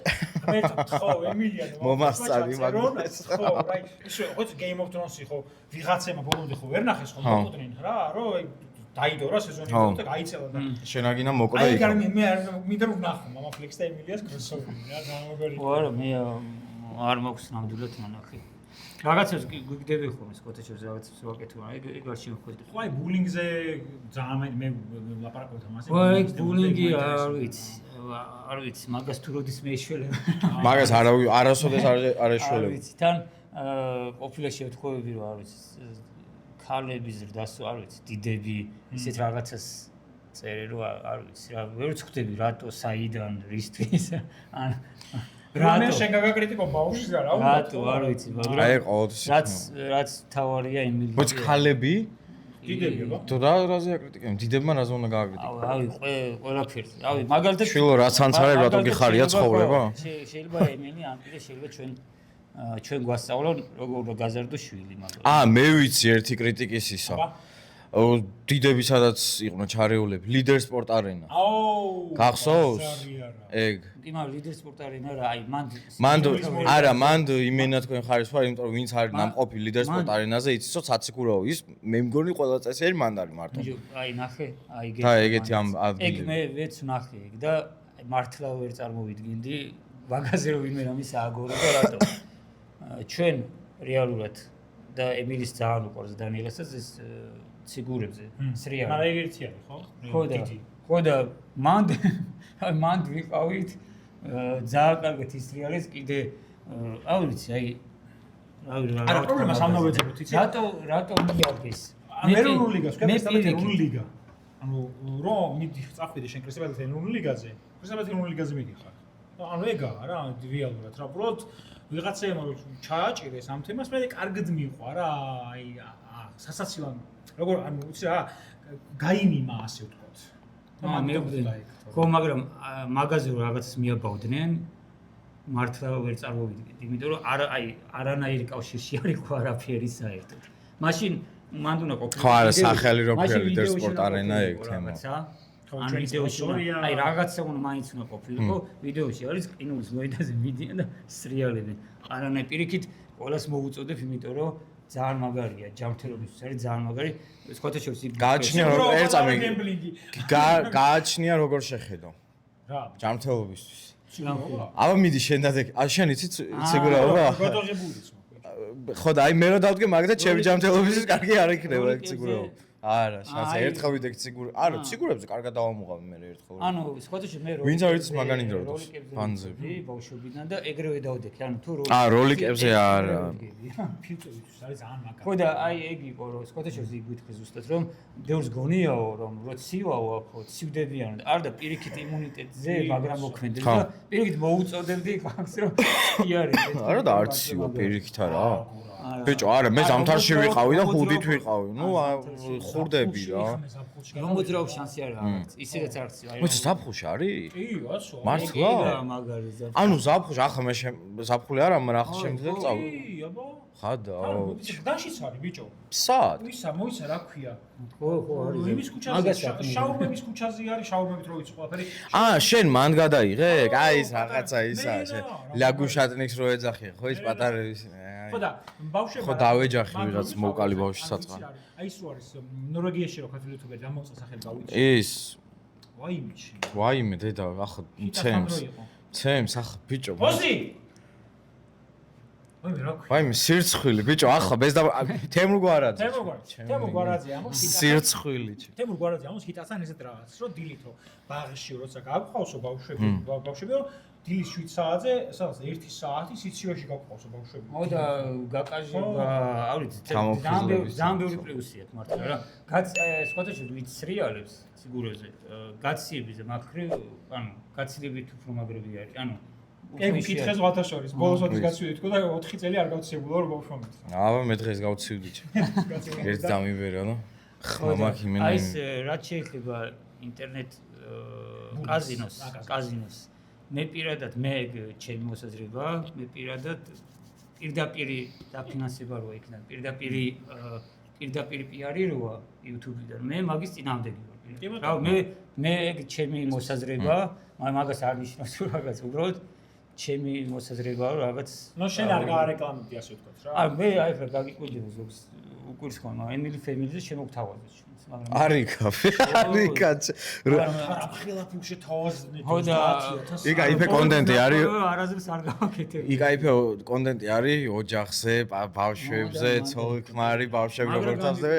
მე ხო, ემილია და მომასწავი მაგას. ხო, რაი, ისე ხო Game of Thrones-ი ხო ვიღაცემა ბოლომდე ხო ვერ ნახეს ხო მოკვდნენ რა, რომ აი დაიდო რა სეზონი და გაიწელა და შენაგინა მოკვდა აი იქ. მე არ მინდა რომ ვნახო მამაფლექს და ემილიას crossover-ი რა, ძალიან მაგარი. არა, მე არ მაქვს ნამდვილად მონახი. რაღაცებს გვიგდები ხოლმე სკოთეში რაღაცებს ვაკეთებ, ეგ არ შემოხვედი. ხო, აი ბულინგზე ძალიან მე ლაპარაკობთ ამაზე. აი ბულინგი არ ვიცი, მაგას თუ როდის მეშველებ. მაგას არასოდეს არ ეშველებ. არ ვიცი, თან ყოფილა შევთხოვები რომ არ ვიცი ქალების ზრდასო არ ვიცი, დიდები, ისეთ რაღაცას წერე რომ არ ვიცი, რა ვერ ვწხვდები რატო, საიდან, რისთვის ან რატო შენ გაგაკრიტიკო ბავშვს რა უნდა რატო არ ვიცი, მაგრამ აი ყოველთვის რაც თავარია ემილი. მოიც ქალები დიდებია? თუ რაზე აკრიტიკებენ? დიდებმა რაზე უნდა გააკრიტიკებენ? რავი, ყველაფერს. რავი, მაგალითად შვილო რაც ანცარებ რატო გიხარია ცხოვრება? შეიძლება ემილი ან კიდე შეიძლება ჩვენ გვასწავლონ როგორ გაზარდო შვილი მაგრამ. მე ვიცი ერთი კრიტიკის ისა. დიდები სადაც იყვნენ ჩარეულები, ლიდერ სპორტ არენა. აუ გახსოვს? ეგ. კი, მაგრამ ლიდერ სპორტ არენა რა, აი მან იმენა თქვენ ხარისხვა, იმიტომ რომ ვინც არის ნამყოფი ლიდერ სპორტ არენაზე, იცის რომ საციკურაო ის მე მგონი ყველა წესიერი მან არის მარტო. აი ნახე, აი ეგეთი ამ ეგ მეც ვნახე ეგ და მართლა ვერ წარმოვიდგინდი ვაგაზე რომ ვინმე რამის ააგორო და რატო ჩვენ რეალურად და ემილის ძალიან უყვარს დანიელასაც ეს ციგურებზე სრიალი. მაგრამ ეგ ერთი არის, ხო? ხო და მანდ ვიყავით ძალიან კარგად ის სრიალის კიდე არ ვიცი, აი არა პრობლემას ამ დავეცებოთ, იცი? რატო მიარგეს? ეროვნული ლიგას, ეროვნული ლიგა. ანუ რომ მიდი წახვიდე შენ კრისტალების ეროვნული ლიგაზე, კრისტალების ეროვნული ლიგაზე მიდიხარ. ანუ ეგაა რა, რეალურად რა, უბრალოდ ვიღაცაებმა რომ ჩააჭირეს ამ თემას, მე კარგად მიყვა რა, აი სასაცილო როგორ ანუ უცი რა, გაიმიმა ასე ვთქვათ. ხო, მაგრამ მაგაზე რომ რაღაცას მიაბავდნენ, მართლა ვერ წარმოვიდგინდი, იმიტომ რომ არანაირი კავშირში არ იყო არაფერი საერთოდ. მაშინ მანდ უნდა ყოფილიყო. ხო, არა, სახელი რო ქვია ლიდერ სპორტ არენა ეგ თემა. ან ვიდეოში აი რაღაცა უნდა მაინც უნდა ყოფილიყო. ვიდეოში არის ყინულის მოედანზე მიდიან და სრიალები. არანაირ პირიქით ყველას მოუწოდებ, იმიტომ რომ ძალიან მაგარია, ჯანმრთელობისთვის არის ძალიან მაგარი. სკოთეში გააჩნია როგორ ერწამი. გააჩნია როგორ შეხედო. რა? ჯანმრთელობისთვის. აბა მიდი შენ და შენ იცი ციგურაობა? გოდოღებულიც. ხო და აი მე რო დავდგე მაგდა ჩემი ჯანმრთელობისთვის კარგი არ იქნება ეგ ციგურაობა. არა, შანსი ერთხელ ვიდექ ციგური. არა, ციგურებზე კარგად დავამუღავი მე ერთხელ. ანუ სკოთეში მე ვინც არ იცის მაგანი დროებს ფანზები. ბავშვობიდან და ეგრევე დავდექი, ანუ თუ როლიკებზე არა. ფილტრებიც არის ძალიან მაგარი. ხო და აი ეგ იყო რომ სკოთეში იგვითხრე ზუსტად რომ ბევრს გონიაო რომ რო ცივაო აქო ცივდებიან და არ და პირიქით იმუნიტეტზე მაგრამ მოქმედებს და პირიქით მოუწოდებდი ხალხს რომ კი არის. არა და არც ცივა პირიქით არა. ბიჭო, არა, მე ზამთარში ვიყავი და ხუდით ვიყავი. ნუ ხურდები რა. მოძრაობ შანსი არ აქვს. ისედაც არ ცი. მოიცა ზაფხულში არის? კი, ასო. მართლა? მაგარი ზაფხული. ანუ ზაფხულში ახლა მე ზაფხული არა, მაგრამ ახლა შემიძლია წავი. კი, აბა. ხადა. დაშიც არის ბიჭო. სად? მოიცა რა ქვია? ხო, არის. იმის ქუჩაზე, შაურმების ქუჩაზე არის, შაურმებით რო ვიცი ყველაფერი. შენ მან გადაიღე? აი ეს რაღაცა ისა, შენ ლაგუშატნიკს რო ეძახი, ხო ის პატარების. ხო და ბავშვები ხო დავეჯახი ვიღაც მოკალი ბავშვი საწყალი. აი ეს რო არის ნორვეგიაში რო ქართული იუთუბერი ამოწა სახელი გავუჩი. ის ვაიმეში. ვაიმე დედა ახლა ცემს ახლა ბიჭო. ბოსი! ვაიმე რა ქვია? ვაიმე სირცხვილი ბიჭო ახლა ბეს და თემურ გვარაძე. თემურ გვარაძე ამოს სირცხვილი. თემურ გვარაძე ამოს ჰიტასთან ესეთ რაღაც რო დილით რო ბაღში როცა გავყავსო ბავშვები რო დილის 7 საათზე სადაც 1 საათი სიცივეში გავყავსო ბავშვები. ხო და გაკაჟება, ავით ძალიან ბევრი პლუსია მართლა რა. სხვათა შორის ვით სრიალებს სიგუროზე გაციებზე მაგრი ანუ გაცილებით უფრო მაგრები არის. ანუ ეგ კითხეს ვათა შორის ბოლოს ოთხი გაცივდი თქო და 4 წელი არ გავცებულა რომ ბავშვები. აბა მე დღეს გავცივდი. ერთ დამიბერა ნო. ხმა მაგ იმენა. აი ეს რაც შეიძლება ინტერნეტ კაზინოს მე პირადად მე ჩემი მოსაზრება მე პირდაპირ დაფინანსება რო იქნა პირდაპირ პიარი როა YouTube-დან მე მაგის წინააღმდეგი ვარ. რა მე ეგ ჩემი მოსაზრება მაგას არ ნიშნავს რაღაც უბრალოდ ჩემი მოსაზრება რაღაც ნუ შენ არ გაარეკლამებდი ასე ვთქვათ რა. არ მე აი ხა გაგიკვირდება ზოგს უკვირს ხოლმე Emily Family-ზე შემოგთავაზე შენს მაგრამ არიქა რა ხილაფულში თავაზნე იქ აიფე კონტენტი არის არაზრს არ გავაკეთებ იქ აიფე კონტენტი არის ოჯახზე ბავშვებზე ცოლ-ქმარი ბავშვები როგორ თავზე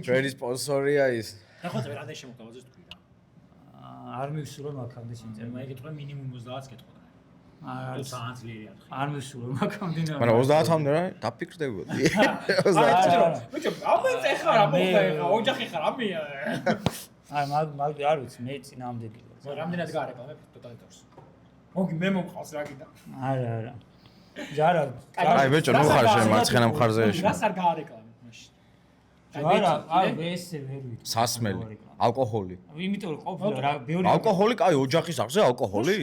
ჩვენი სპონსორია ის ნახოთ რამდენი შემოგთავაზეს თქვი რა არ მივსულა მაგამდე შენ მე ეკითხა მინიმუმ 30 კითხვა არ მივსულა მაგამდე მაგრამ 30-მდე რა დაფიქრდებოდი 30 ბიჭო ამაზე ხარ ამოხდა ხა ოჯახი ხარ ამი მაგ არ ვიცი მე წინააღმდეგი ვარ რამდენად გაარეკლამებ ტოტალიტარს მოგი მე მომყავს რა კიდე არა ჯარა აი ბიჭო ნუ ხარ შენ მარცხენა მხარზე ეშ რას არ გაარეკლამებ მაშინ არა აი ესე ვერ ვიცი სასმელი ალკოჰოლი იმიტომ რომ ყოფილა რა ბევრი ალკოჰოლი კაი ოჯახის აღზე ალკოჰოლი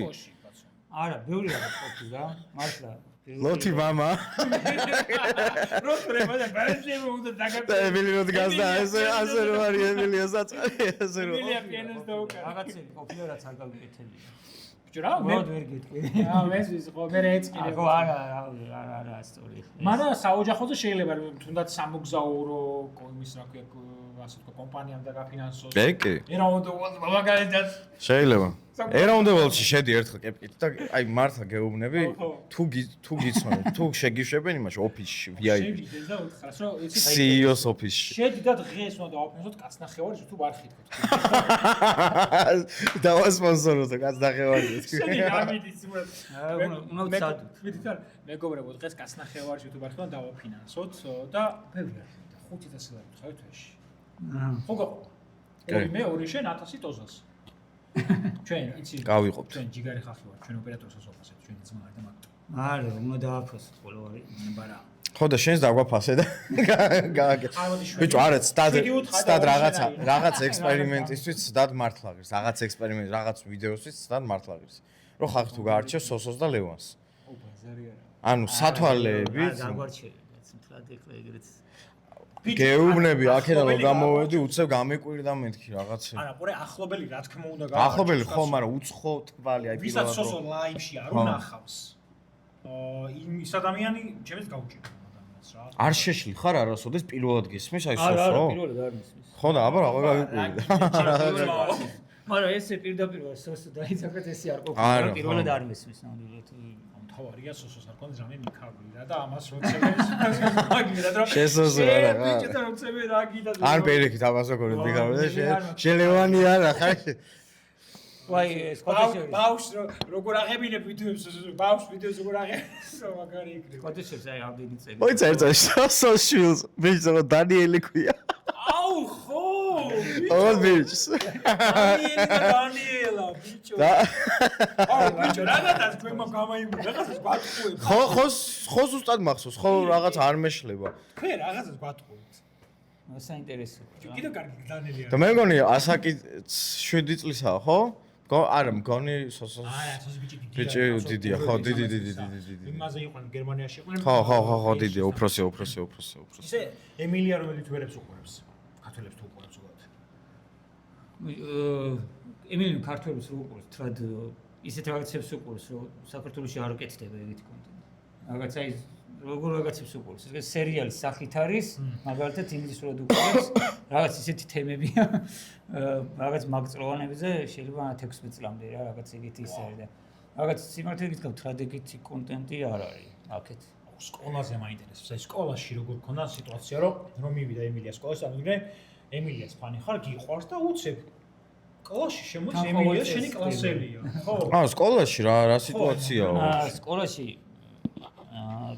არა ბევრი რაღაც ყოფილა მართლა ლოთი მამა როთრება და ბარემ უნდა დაგაკეთო ემილი რო დგასდა ასე რო არის ემილია საწყალი ასე რო ემილია პიანოს დაუკარა რაღაცები ყოფილა რაც არ გავიკეთებია ბიჭო რა მე ვერ გეტყვი მე ხო მე ეცკიდე ხო არა სწორი მაგრამ საოჯახოზე შეიძლება თუნდაც სამოგზაურო იმის რა ქვია ასე თქო კომპანიამ დაგაფინანსოს კი ერაუნდ მაგალითად შეიძლება ერაუნდევალში შედი ერთხელ კეპკით და აი მართლა გეუბნები თუ გიცნობ თუ შეგიშვებენ იმაში ოფისში VIP შევიდე და უთხრას რომ იცი CEO-ს ოფისში შედი და დღეს უნდა დავაფინანსოთ კაცნახევარი თუ არ ხითქოთ დავასპონსოროთ კაცნახევარი შედი გამიდის უნდა ვცადოთ მითარ მეგობრებო დღეს კაცნახევარი თუ არ ხითქოთ დავაფინანსოთ და ბევრი 500 ლარი ხარ თვეში ხო გიყო მე ორი შენ 1000 ტოზას ჩვენ იცი გავიყობთ ჩვენ ჯიგარი ხალხი ვარ ჩვენ ოპერატორსაც ოფასეთ ჩვენი ძმა არ და მაგ არა უნდა დააფასოთ ყოველვარი ბარა ხო და შენს დაგვაფასე და ბიჭო არა სტად რაღაც ექსპერიმენტისთვის სტად მართლაღირს რაღაც ექსპერიმენტ რაღაც ვიდეოსთვის სტად მართლაღირს რო ხალხი თუ გაარჩევს სოსოს და ლევანს ო ბაზარი არა ანუ სათვალეები დაგვარჩევი მთლად ეხლა ეგრეც გეუბნები აქედან რომ გამოვედი უცებ გამიკვირდა მეთქი რაღაცა არა ყურე ახლობელი რა თქმა უნდა ახლობელი ხო მაგრამ უცხო თვალი აი ვისაც სოსო ლაივში არ უნახავს ის ადამიანი ჩემს გავუჭირდა ადამიანს რა არ შეშლი ხარ არასოდეს პირველად გისმის აი სოსო არა პირველად არ მისმის ხო და აბა რა გავიკვირდა მაგრამ ესე პირდაპირ სოსო დაიცახეთ ესე არ ყოფილა პირველად არ მისმის ნამდვილად თავარია სოსოს არ კონდეს რამე მიქარული რა და ამას როცებს მაგირად რომ შესოსო რა ბიჭო და როცები რა გიდა არ პერიქით ამას როგორ მიქარული და შელევანი არა ხარ ვაი სკოტეში ბაუს როგორ აღებინებ ვიდეოს ბაუს ვიდეოს როგორ აღებინებ მაგარი იქნება სკოტეში აი ამდენი წელი ой წერწა სოციალს ბიჭო დანიელი ქვია აუ ხო ო ბიჭს დანიელა და ბიჭო, რაღაცას თქვენ გამაიმული, რაღაცას გვატყუებთ. ხო ზუსტად მახსოვს, ხო რაღაც არ მეშლება. თქვენ რაღაცას გვატყუებთ. საინტერესო. კიდევ კარგი გზანელია. და მე მგონი ასაკი 7 წლისაა, ხო? არა, მგონი არა, ეს ბიჭი ბიჭი დიდია, ხო, დიდი. იმაზე იყვნენ გერმანიაში იყვნენ. ხო, დიდია, უფროსი. ისე ემილია რომელიც ვერებს უყურებს. ქართველებს თუ უყურებს უბრალოდ. ემილი ქართველებს რო უყურებს, თრად ისეთ რაღაცებს უყურებს, რომ საქართველოში არ უკეთდება ეგეთი კონტენტი. რაღაცა ის როგორ რაღაცებს უყურებს. ეს სერიალის სახით არის, მაგალითად იმის რო უყურებს, რაღაც ისეთი თემებია, რაღაც მაგწლოვანებზე შეიძლება 16 წლამდე რა, რაღაც ეგეთი ის არის და რაღაც სიმართლე გითხრათ, თრად ეგეთი კონტენტი არ არის აქეთ. სკოლაზე მაინტერესებს. აი სკოლაში როგორ ქონდა სიტუაცია, რომ მივიდა ემილია სკოლაში, ამიტომ ემილიას ფანი ხარ, გიყვარს და უცებ სკოლაში შემოდის ემილია შენი კლასელია. ხო. სკოლაში რა სიტუაციაა? სკოლაში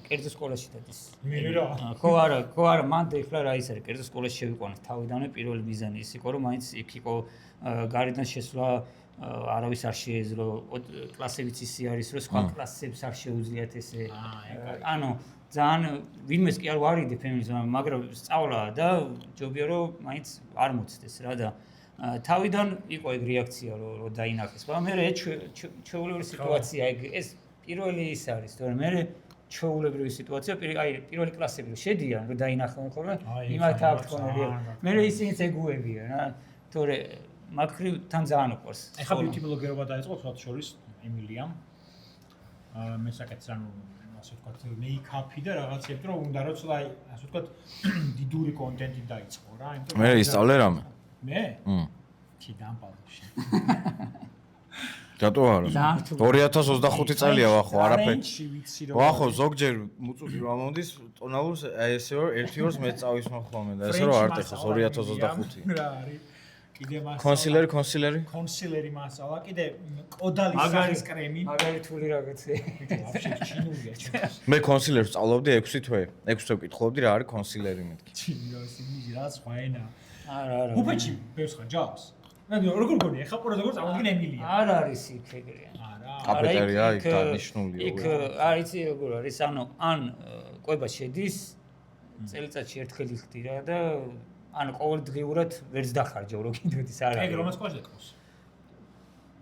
კერძო სკოლაში დადის. მე რა. ხო არა, მან ეხლა რა ის არის, კერძო სკოლაში შევიყვანეთ თავიდანვე პირველი მიზანი ის იყო, რომ მაინც იქ იყო გარედან შესვლა არავის არ შეეძლო, კლასებიც ისი არის, რომ სხვა კლასებს არ შეუძლიათ ესე. ანუ ძალიან ვინმეს კი არ ვარიდებ ემილს, მაგრამ სწავლაა და ჯობია რომ მაინც არ მოცდეს რა და თავიდან იყო ეგ რეაქცია რომ დაინახეს. მაგრამ მე ჩვეულებრივი სიტუაცია ეს პირველი ის არის, თორემ მე ჩვეულებრივი სიტუაცია, პირველი კლასები რომ შედიან, რომ დაინახონ ხოლმე, იმათ აქვს ხოლმე. მე ისინიც ეგუებია რა, თორე მაგრივ თან ძალიან უყვარს. ეხლა ბიუტი ბლოგერობა დაიწყო თქვათ შორის ემილიამ. მესაკეთს ანუ ასე ვთქვათ მეიქაპი და რაღაცები რომ უნდა რომ ცოტა ასე ვთქვათ დიდური კონტენტი დაიწყო რა, იმიტომ მე ისწავლე რამე. მე? კი დამპალში. რატო არა? 2025 წელია ვახო, არაფერი. ვახო, ზოგჯერ მუწუდი რა მომდის, ტონალურს ესე 1 ორს მე წავის ხოლმე და ესე რომ არ ტეხოს 2025. რა არის? კიდე მას კონსილერი მასალა, კიდე კოდალის სახის კრემი. მაგარი თული რაღაცე. ვაფშე ჩინურია ჩემს. მე კონსილერს სწავლობდი 6 თვე. 6 თვე ვკითხულობდი რა არის კონსილერი მეთქი. ჩინური რა სხვა ენა. არა. უფეჩი ბევრს ხარ ჯავს. როგორ გონი, ეხლა პრო როგორ წამოდგენ ემილია. არ არის იქ ეგრე. არა. კაფეტერია იქ დანიშნულია. იქ არის როგორ არის, ანუ ან ყვება შედის წელიწადში ერთხელ იხდირა და ანუ ყოველდღიურად ვერც დახარჯო რო კიდევ ის არ არის. ეგ რომას ყავს ეკოს.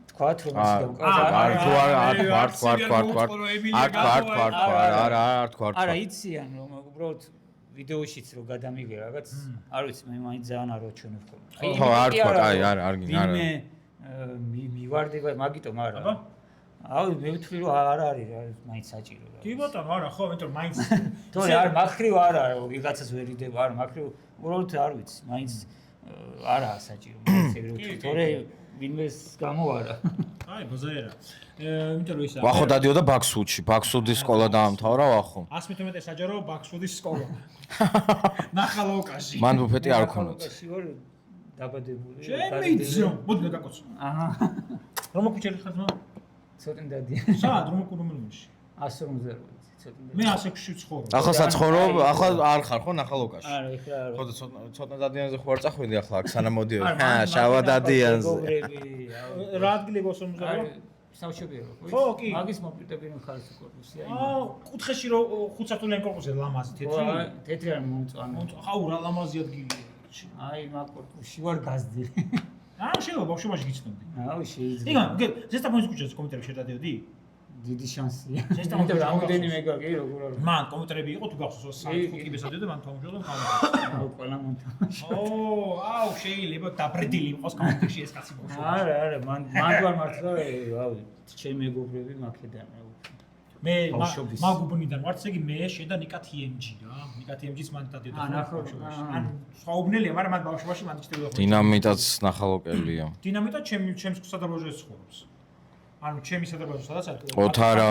თქვათ რომ ის არ თქვარ. არა იციან რომ უბრალოდ ვიდეოშიც რო გადამიგე რაღაც არ ვიცი მე მაინც ძალიან არ ვაჩვენებ ხოლმე. ხო არ თქვა, არ გინდა. მე მივარდება მაგიტომ არა. აუ მე ვთვლი რომ არ არის რა მაინც საჭირო რა. კი ბატონო არა ხო იმიტომ რომ მაინც თორე არ მახრივ არა ვიღაცას ვერ იდებ არ მახრივ უბრალოდ არ ვიცი მაინც არაა საჭირო მაინც ეგრე ვთქვი თორე ვინმეს გამო არა. აი ბოზერა. იმიტომ რომ ისა ვახო დადიოდა ბაქსუდში, ბაქსუდის სკოლა დაამთავრა ვახო. 100 მეტი საჯარო ბაქსუდის სკოლა. ნახალაუკაში. მან ბუფეტი არ ქონოდა. დაბადებული. შემიძლია. მოდი გაკოცო. აჰა. რომ მოკუჩელი ხარ ძმა? ცოტა დადია. სად რომ მოკურუმელში? 150 ცოტა. მე 106-ში ვცხოვრობ. ახლა საცხოვრობ, ახლა არ ხარ ხო ნახალოკაში? არა, ეხლა არა. ხო და ცოტა დადიანზე ხო არ წახვედი ახლა აქ სანამ მოდიოდი. შავა დადიანზე. რა ადგილი გოსომზარო? საუჩებია რო. ხო, კი. მაგის მოპირდებიან ხარს კორპუსი. აა, კუთხეში რო 5 სართულიანი კორპუსია ლამაზი, თეთრი. თეთრი არ მომწვანო. ხაუ რა ლამაზი ადგილია. აი, მაგ კორპუსში ვარ გაზდილი. აა, შეიძლება ბავშვობაში გიცნობდი. აუ, შეიძლება. იგან, ზესტაფონის ქუჩაზე კომენტარები შედადიოდი? დიდი შანსია. ზესტაფონის რამოდენიმე გაკი როგორ არის. მან კომენტარები იყო თუ გახსოვს საერთოდ კიბესადიოდა მან თამაშობდა კომენტარი. აუ, ყველა მომთამაშე. აუ, შეიძლება დაბრდილი იყოს კომენტარში ეს კაცი ბავშვი. არა, მან ვარ მართლა, აუ, ჩემი მეგობრები მაქედან. მე მაგუბნიდან ვარ, ესე იგი მე შედა ნიკა TMG რა. ნიკა TMG-ს მან დადიოდა. ნახავდი. ან სხვაუბნელია, მაგრამ მან ბავშვობაში მან იჭდებოდა. დინამიტაც ნახალოკელია. დინამიტა ჩემს სადაბოჟეს ცხოვრობს. ანუ ჩემი სადაბოჟე სადაც არის? ოთარა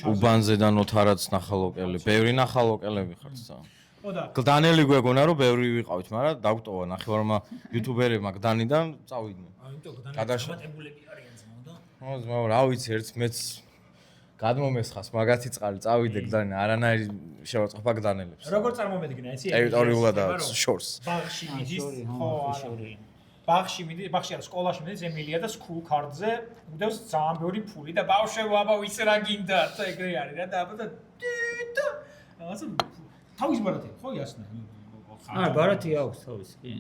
უბანზედან ოთარაც ნახალოკელი. ბევრი ნახალოკელები ხართ სა. ხო და გლდანელი გვეგონა რომ ბევრი ვიყავით, მაგრამ დაგვტოვა ნახევარმა იუთუბერებმა გლდანიდან წავიდნენ. იმიტომ გლდანელი დამატებულები არიან ძმაო და. ხო ძმაო, რა ვიცი, ერთ მეც გადმომესხას მაგათი წყალი წავიდე გლდანი, არანაირი შევაწყობა გლდანელებს. როგორ წარმომედგინა, იცი? ტერიტორიულადაა შორს. ბაღში მიდის, ხო, შორი. ბაღში არა სკოლაში მიდის ემილია და school card-ზე უდევს ძალიან ბევრი ფული და ბავშვებო აბა ვიცი რა გინდათ და ეგრე არის რა და აბა და რაღაცა თავის ბარათი ხო იასნა ბარათი აქვს თავის კი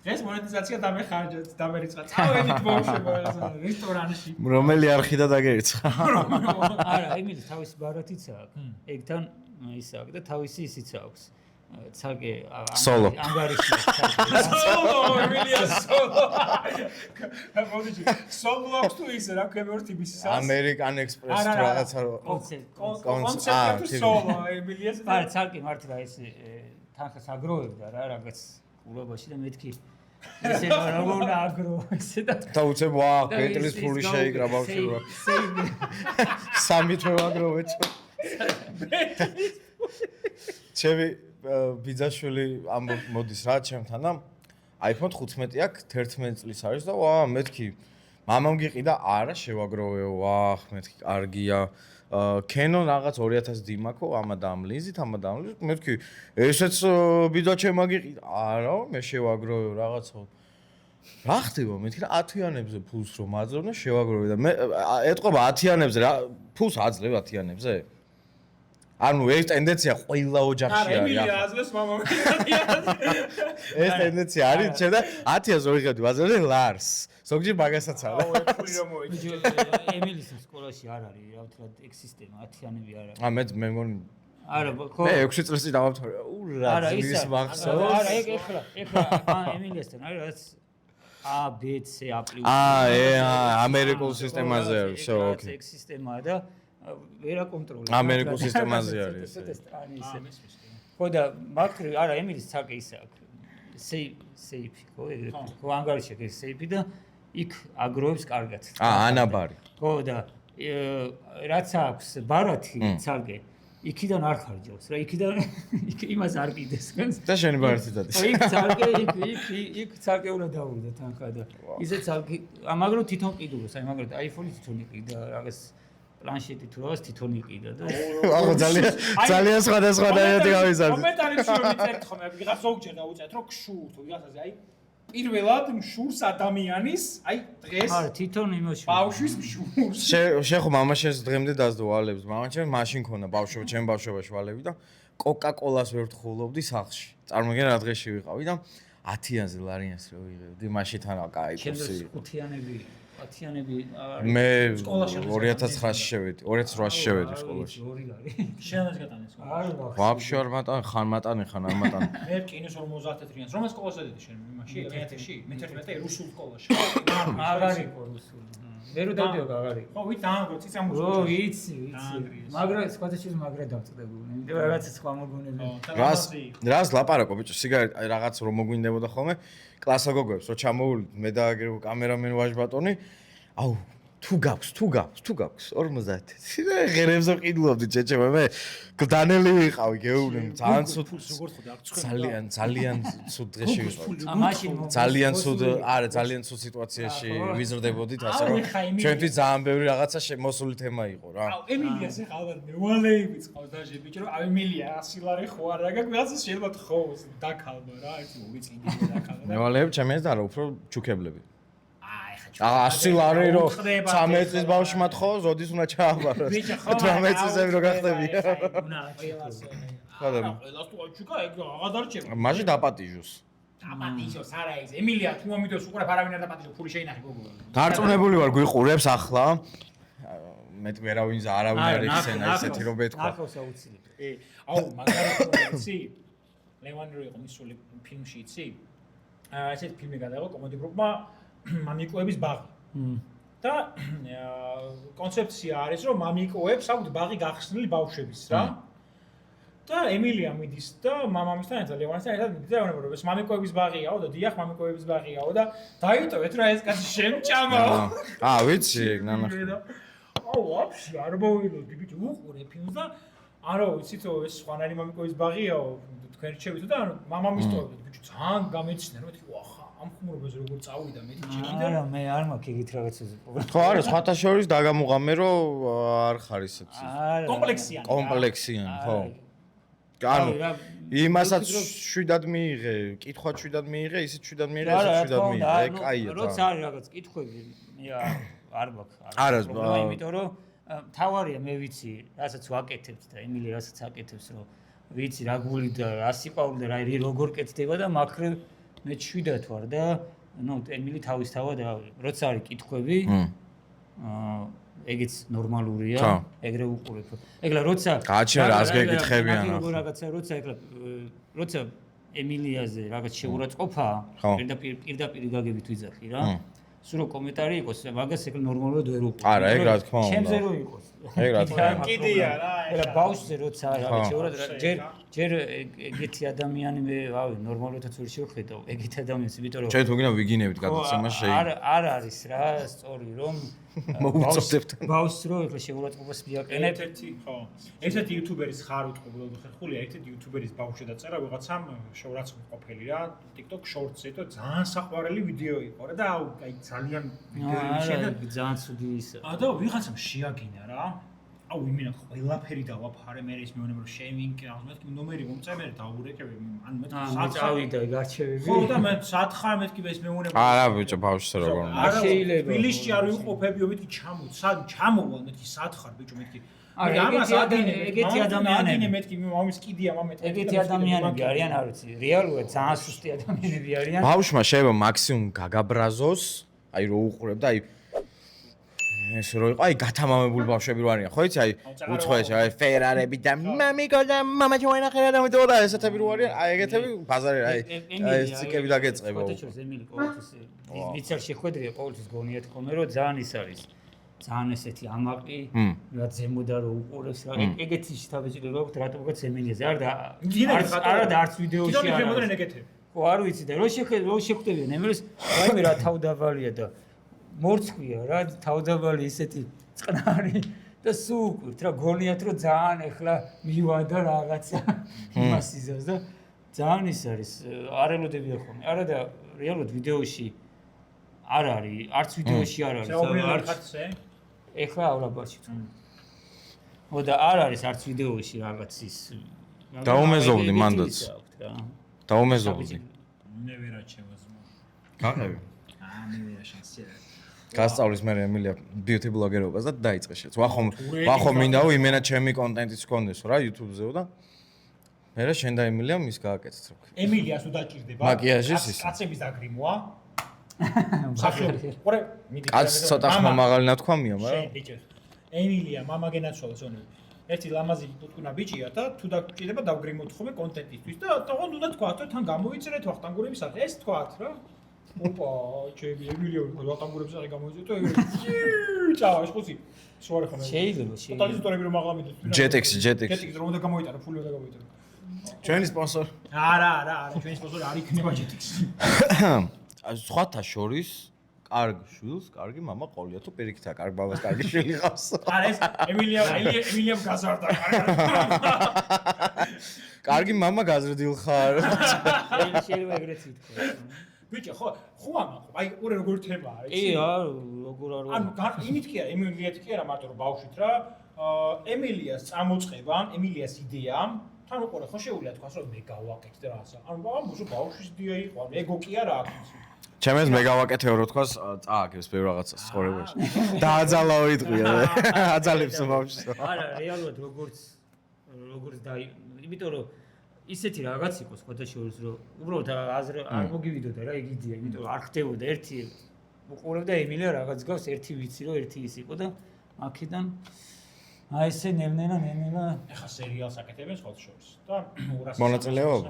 დღეს მონეტიზაცია დამეხარჯეთ დამერიცხა წავედით ბავშვებო რესტორანში რომელი არხი და დაგერიცხა არა ემილის თავისი ბარათიც აქვს ეგთან ის აქვს და თავისი ისიც აქვს ცალკე ანგარიში სოლო ემილია სოლო მოდიჯი სოლო აქვს თუ ისე რა ქვია ვერთი მისის ამერიკან ექსპრეს რაღაცა კონცეპტი სოლო ემილიას არა ცალკე მართლა ეს თანხას აგროვებდა რა რაღაც ულობაში და მეთქი ესე როგორ უნდა აგრო ესე და თავუცებ ვა პეტრის ფული შეიკრა ბავშვებო სამი თვე აგროვეთ ჩემი ბიძაშვილი მოდის რა ჩემთან და iPhone 15 აქვს 11 წლის არის და ვა მეთქი მამამ გიყიდა არა შევაგროვეო ვა მეთქი კარგია Canon რაღაც 2000 დიმაქო ამადამ ლინზით მეთქი ესეც ბიძა ჩემ აგიყიდა არა მე შევაგროვე რაღაცა რა ხდება მეთქი რა 10-იანებზე ფულს რომ აძლევ და შევაგროვე და მე ეთყობა 10-იანებზე რა ფულს აძლევ 10-იანებზე ანუ ეს ტენდენცია ყველა ოჯახში არის. არა, ემილია აძლევს მამამ. ეს ტენდენცია არის, შენ და 1000-ზე ვიღებდი ვაზრზე ლარს. ზოგჯერ მაგასაც არა. აუ, ფული რომ მოიწევ. ემილის სკოლაში არ არის, რა ვთქვა, ეგ სისტემა 10-იანები არ არის. მე მგონი არა, ხო. მე 6 წელს დავამთავრე. ურა, ის მახსოვს. არა, ეგ ეხლა ემილიასთან არის რაც A B C A+. ამერიკულ სისტემაზე არის, всё, ოკეი. ეგ სისტემაა და ვერა კონტროლი. ამერიკულ სისტემაზე არის. ხო და მაგრი არა ემილის ცალკე ისე აქვს. სეიფი ხო ეგრე ხო ანგარიში ეს სეიფი და იქ აგროვებს კარგად. ანაბარი. ხო და რაც აქვს ბარათი ცალკე იქიდან არ ხარჯავს რა იქიდან იმას არ კიდეს განს და შენი ბარათი დადის. იქ ცალკე იქ ცალკე უნდა დავუდე თანხა და ისე ცალკე მაგრამ თვითონ ყიდულოს აი მაგრამ iPhone-ი თვითონ იყიდა რაღაც პლანშეტი თუ რაღაც თვითონ იყიდა და აუ ძალიან სხვადასხვა დაიწყე გავიზარდე. კომენტარებში რომ მიწერთ ხოლმე ვიღაც ზოგჯერ დაუწეთ რომ გშურთ თუ ვიღაცაზე აი პირველად მშურს ადამიანის აი დღეს არა თვითონ იმაში ბავშვის მშურს შენ ხო მამაშენს დღემდე დაძდო ვალებს მამაჩემ მაშინ ქონა ბავშვობა ჩემ ბავშვობაში ვალები და კოკა-კოლას ვერ თხულობდი სახლში წარმოგიდგენ რა დღეში ვიყავი და 10-იანზე ლარიანს რო ვიღებდი მაშინ თან კაი კურსი 5-იანები მე 2009-ში შევედი 2008-ში შევედი სკოლაში შენაც გატანეს ვაფშე არ მატან ხან მატანი ხან არ მატანი მე კინოს 50-ათრიანს რომელ სკოლაში დედი შენ იმაში ერთ-ერთში მე-11 რუსულ სკოლაში აღარ იყო რუსული მე რო დავდიო აღარ იყო ხო ვიცი დაანგრო ციცამუს ო ვიცი მაგრამ სხვადასხვა მაგრა დავწდებული იმიტომ რაღაცა სხვა მოგონები რას ლაპარაკო ბიჭო სიგარეტ რაღაც რომ მოგვინდებოდა ხოლმე კლასა გოგოებს რო ჩამოვლით მე და კამერამენ ვაჟბატონი აუ თუ გაქვს 50 ღერებზე ყიდულობდი ჩეჩემა მე გდანელი ვიყავი გეუბნები ძალიან ცუდ დღეში ვიყავი ძალიან ცუდ სიტუაციაში ვიზრდებოდით ასე რომ ჩვენთვის ძალიან ბევრი რაღაცა მოსული თემა იყო რა აუ ემილიას ეხლა მევალეები წყავს დაჟე ბიჭო რომ ემილია 100 ლარი ხო არ აგაკ რაღაცა შეიძლება თხოვოს დაკალბა რა ერთი მოვიწინდი დაკალბა მევალეები ჩემი ეს და არა უფრო ჩუქებლები 100 ლარი რო 13 წლის ბავშვმა თხოვოს, როდის უნდა ჩააბაროს? 18 წლისები რო გახდები. ყველას თუ აჩუკა ეგ აღადარჩება. მაშინ დაპატიჟოს. დაპატიჟოს არა ეს ემილია თუ მომიდოს უყურებ არავინ არ დაპატიჟო ფული შეინახე გოგო. დარწმუნებული ვარ გვიყურებს ახლა. მე არავინ არ იხსენა ისეთი რომ მეთქვა. ახოს აუცილებლად. აუ მაგარი იცი? ლევანი რო იყო მისული ფილმში იცი? ესეთ ფილმი გადაიღო კომედი გრუპმა მამიკოების ბაღი. და კონცეფცია არის რომ მამიკოებს აქვთ ბაღი გახსნილი ბავშვების რა. და ემილია მიდის და მამამისთან ერთად ლევანთან ერთად მიდის და ეუბნება რომ ეს მამიკოების ბაღიაო და დიახ მამიკოების ბაღიაო და დაიტოვეთ რა ეს კაცი შემჭამაო. ვიცი ნანა. აუ ვაფშე არ მოვიდოდი ბიჭო უყურე ფილმს და არა ვიცით ეს სხვანაირი მამიკოების ბაღიაო თქვენ რჩევით და მამამის ტოვებდით ბიჭო ძალიან გამეცნია რომ მეთქი ვახა ამ ხუმრობაზე როგორ წავიდა მე ჩიგიდა არა მე არ მაქვს ეგეთ რაღაცაზე ხო არა სხვათა შორის დაგამუღამე რომ არ ხარ ისეთი კომპლექსიანი ხო ანუ იმასაც შვიდად მიიღე, კითხვაც შვიდად მიიღე, ისიც შვიდად მიიღე, ისიც შვიდად მიიღე. კაია. როცა არის რაღაც კითხვები, არ მაქვს. არა, იმიტომ რომ თავარია მე ვიცი, რასაც ვაკეთებ და ემილი რასაც აკეთებს, რომ ვიცი რა გული და რა სიყვარული და რა როგორ კეთდება და მაგრამ მე შვიდად ვარ და ემილი თავისთავად როცა არის კითხვები ეგეც ნორმალურია, ეგრე უყურებ. ეგლა როცა გააჩნია რას გეკითხებიან ახლა. რაღაცა როცა ეგლა როცა ემილიაზე რაღაც შეურაცხყოფა, პირდაპირ გაგებით ვიძახი რა. სულ რო კომენტარი იყოს, მაგას ეგ ნორმალურად ვერ უყურებ. არა, ეგ რა თქმა უნდა. ჩემზე რო იყოს. ეგ რა თქმა უნდა. კიდია რა. ეგ ბავშვზე როცა რაღაც შეურაცხყოფა, ჯერ ეგეთი ადამიანი მე, რავი, ნორმალურადაც ვერ შევხედავ. ეგეთი ადამიანს, იმიტომ რომ ჩვენ თუ გინდა ვიგინებით გადაცემას შეიძლება. არ არის რა, სწორი რომ მოუწოდებთ. ბავშვს რო ეგ შეურაცხყოფას მიაყენებ. ერთ-ერთი იუთუბერის ხარ უთყობილ ხერხულია, ერთ-ერთი იუთუბერის ბავშვი დაწერა ვიღაცამ შეურაცხყოფილი რა, TikTok Shorts-ზე და ძალიან საყვარელი ვიდეო იყო რა და აი ძალიან ვიდეოები შედა ძალიან ცუდი ის. და ვიღაცამ შეაგინა რა. აუ იმენა ყველაფერი დავაფარე მე ის მეუბნები რომ შეიმინკი რა მეთქი ნომერი მომწემერი დაურეკები ან მეთქი საწავიდა გარჩევები. ხო და მე სათხარ მეთქი ეს მეუბნები არა ბიჭო ბავშვს როგორ არ შეიძლება თბილისში არ ვიყოფებიო მეთქი ჩამოვალ მეთქი სათხარ ბიჭო მეთქი ეგეთი ადამიანები მეთქი მომის კიდია მამეთ ეგეთი ადამიანები არიან არ ვიცი რეალურად ძალიან სუსტი ადამიანები არიან ბავშვმა შეიძლება მაქსიმუმ გაგაბრაზოს აი რო უყურებ და აი ეს რო იყო აი გათამამებული ბავშვები რო არიან ხო იცი აი უცხოეთში აი ფერარები და მამიკო და მამა ჩვენახერა და მეტყოდა და ესეთები რო არიან აი ეგეთები ბაზარი აი ეს ციკები დაგეწყება ფოტოჩოს ემილი ყოველთვის ვიცარ შეხვედრია ყოველთვის გონიათ ხოლმე რომ ძალიან ის არის ძალიან ესეთი ამაყი რა ზემოდან რო უყურებს რა ეგეთი თავისუფლება აქვს რატომღაც ემილიაზე არა და არც ვიდეოში არა ხო არ ვიცი და რო შეხვდებიან ემილს რაიმე რა თავდავალია და მორცხვია რა თავდაბალი ისეთი წყნარი და სულ უყვირთ რა გონიათ რომ ძალიან ეხლა მივადა რაღაცა იმას იზავს და ძალიან ის არის არ ელოდებია ხოლმე არა და რეალურად ვიდეოში არ არის არც ვიდეოში არ არის ეხლა ავრაბაში ხო და არ არის არც ვიდეოში რაღაც ის დაუმეზობდი მანდაც დაუმეზობდი მე ვერაჩევას გაყევი მე ვერა შანსია გასწავლის მე ემილია beauty bloggerობას და დაიწყე შეც. ვახომ მინდაო იმენა ჩემი კონტენტიც გქონდესო რა YouTube-ზეო და მე რა შენ და ემილია მის გააკეთეთ რა. ემილიას უდაჭირდება. მაკიაჟის ის. კაცების აგრიმოა. ხორე მიდი. კაც ცოტა ხმა მაღალი ნათქვამია, მაგრამ შენ ბიჭო. ემილია მამა გენაცვალა ზონი. ერთი ლამაზი პუტკუნა ბიჭია და თუ დაგვჭირდება დავგრიმოთ ხოლმე კონტენტისთვის და თქო უნდა თქვათ რომ თან გამოიწერეთ ვახტანგურების სახე. ეს თქვათ რა. ოპა, ჩემი ემილია ვახტანგურების სახე გამოიწერეთ და ჩავა ეს ხუთი. სვარი ხომ. შეიძლება. ტოტალიზატორები რომ აღლა მიდეთ. JetX რომ უნდა გამოიტარო, ფული უნდა გამოიტარო. ჩვენი სპონსორი. არა, ჩვენი სპონსორი არ იქნება JetX. სხვათა შორის კარგ შვილს, კარგი мама ყოლია თუ პირიქით კარგ ბაბას კარგი შვილი ყავს. არა ეს ემილიამ გაზარდა კარგად. კარგი мама გაზრდილ ხარ. შეიძლება ეგრეც ითქვა. ბიჭო ხო ამა აი ყურე როგორ თემა არის? კი როგორ არ ანუ იმით კი არა ემილიათ კი არა მარტო რომ ბავშვით რა ემილიას წამოწყებამ ემილიას იდეამ თან უყურე ხო შეუძლია თქვას რომ მე გავაკეთე რაღაცა. ანუ ბავშვის იდეა იყო ეგო კი არა აქვს. ჩემს მე გავაკეთეო რო თქვას წააგებს ბევრ რაღაცას ცხოვრებაში. დააძალაო იტყვია. აძალებს ბავშვს. არა რეალურად როგორც იმიტომ რომ ისეთი რაღაც იყო სხვათა შორის რომ უბრალოდ არ მოგივიდოდა რა ეგ იდეა, იმიტომ რომ არ ხდებოდა ერთი უყურებდა ემილია რაღაც გავს ერთი ვიცი რომ ერთი ის იყო და აქედან აი ესე ნელა ეხა სერიალს აკეთებენ სხვათა შორის და 200 მონაწილეობა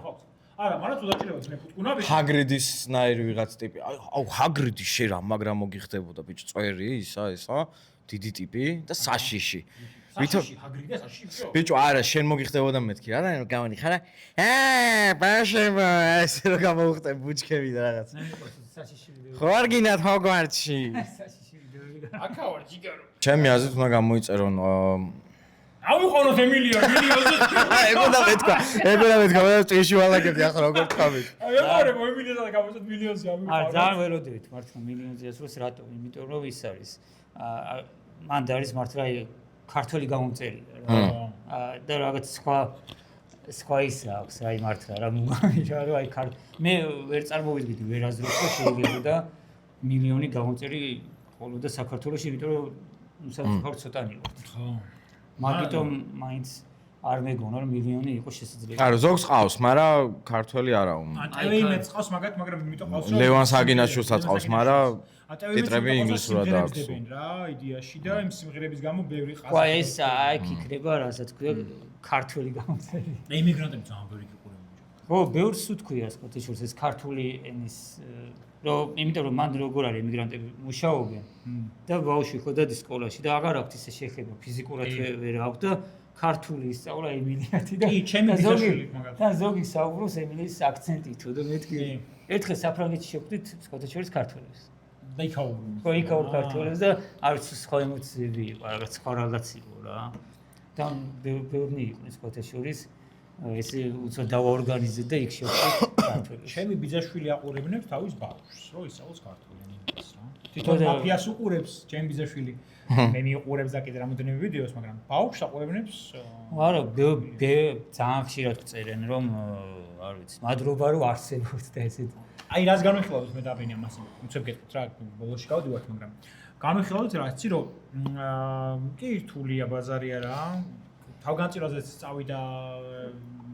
არა, მაგრამ უდაჭირებათ მე პუტკუნები. ჰაგრიდის ნაირი ვიღაც ტიპი. აუ ჰაგრიდი შე რა მაგრამ მოგიხდებოდა ბიჭო წვერი ისა დიდი ტიპი და საშიში. საშიში ჰაგრიდი და საშიში. ბიჭო არა შენ მოგიხდებოდა მეთქი რა და გამონიხარა. ბაშება ესე რა გამოხტებ ბუჩქები და რაღაც. საშიში ვიდეო. ხო არ გინათ ჰოგვარტში. საშიში ვიდეო. აკავარ ჯიგარო. ჩემი აზრით უნდა გამოიწერონ ავიყვანოთ ემილიონზე. ეგონა მეთქვა. მე წიში ვალაგებდი ახლა როგორ თქვით. აი ეხარებ ემილიონზე და გამოიწოთ მილიონზე ავიყვანოთ. არა ძალიან ველოდებით მართლა მილიონზე ასულს რატომ? იმიტომ რომ ის არის მან და არის მართლა ქართველი გამომწერია რა. და რაღაც სხვა სხვა ის აქვს, აი მართლა რა მოგამიჯა რომ აი მე ვერ წარმოვიდგინდი ვერ აზრობ რომ შეიძლება მილიონი გამომწერი ყოლოდა საქართველოში, იმიტომ რომ საკუთარ ცოტანი ვარ. ხო. მაგიტომ მაინც არ მეგონა რომ მილიონი იყოს შესაძლებელი. არა, ზოგს ყავს, მაგრამ ქართველი არა უნდა. ატევეიმეც ყავს, მაგრამ იმიტომ ყავს რომ ლევან საგინაშვილსაც ყავს, მაგრამ ატევეიმეც ტიტრები ინგლისურად აქვს. რა იდეაში და იმ სიმღერების გამო ბევრი ყავს. ყვა ეს აი იქნება რასაც თქვია ქართველი გამომწერი. ემიგრანტები ძალიან ბევრი გიყურებენ. ხო, ბევრს უთქვია სკოტიშურს ეს ქართული ენის რომ იმიტომ რომ მან როგორ არის ემიგრანტები მუშაობენ და ბავშვი ხოდადი სკოლაში და აღარ აქვს ისე შეხება ფიზიკურად ვერ აქვს და ქართული ისწავლა ემილიათი და კი, ჩემი ბიძაშვილი მაგალითად. და ზოგი საუბრობს ემილის აქცენტით და მეთქი ერთხელ საფრანგეთში შევხვდით სკოტიშურის ქართველებს და იქაურობენ. ხო იქაურ ქართველებს და არც სხვა ემოციები იყო რაღაც სხვა რაღაც იყო რა და ბევრი იყო სკოტიშურის ესე უცბად დავაორგანიზეთ და იქ შევხვდით ქართველებს. ჩემი ბიძაშვილი აყურებინებს თავის ბავშვს, რომ ისწავლოს ქართული ენას რა. თვითონ მაფიას უყურებს ჩემი ბიძაშვილი. მე მიყურებს და კიდე რამოდენიმე ვიდეოს, მაგრამ ბავშვს აყურებინებს არა, ძალიან ხშირად წერენ რომ არ ვიცი, მადლობა რომ არსებობთ და ესეთ. აი რას განვიხილავთ მე დაბინია მას. უცებ გეტყვით რა, ბოლოში გავდივართ, მაგრამ განვიხილავთ რა, იცი რომ კი რთულია ბაზარია რა. თავგანწირვაზეც წავიდა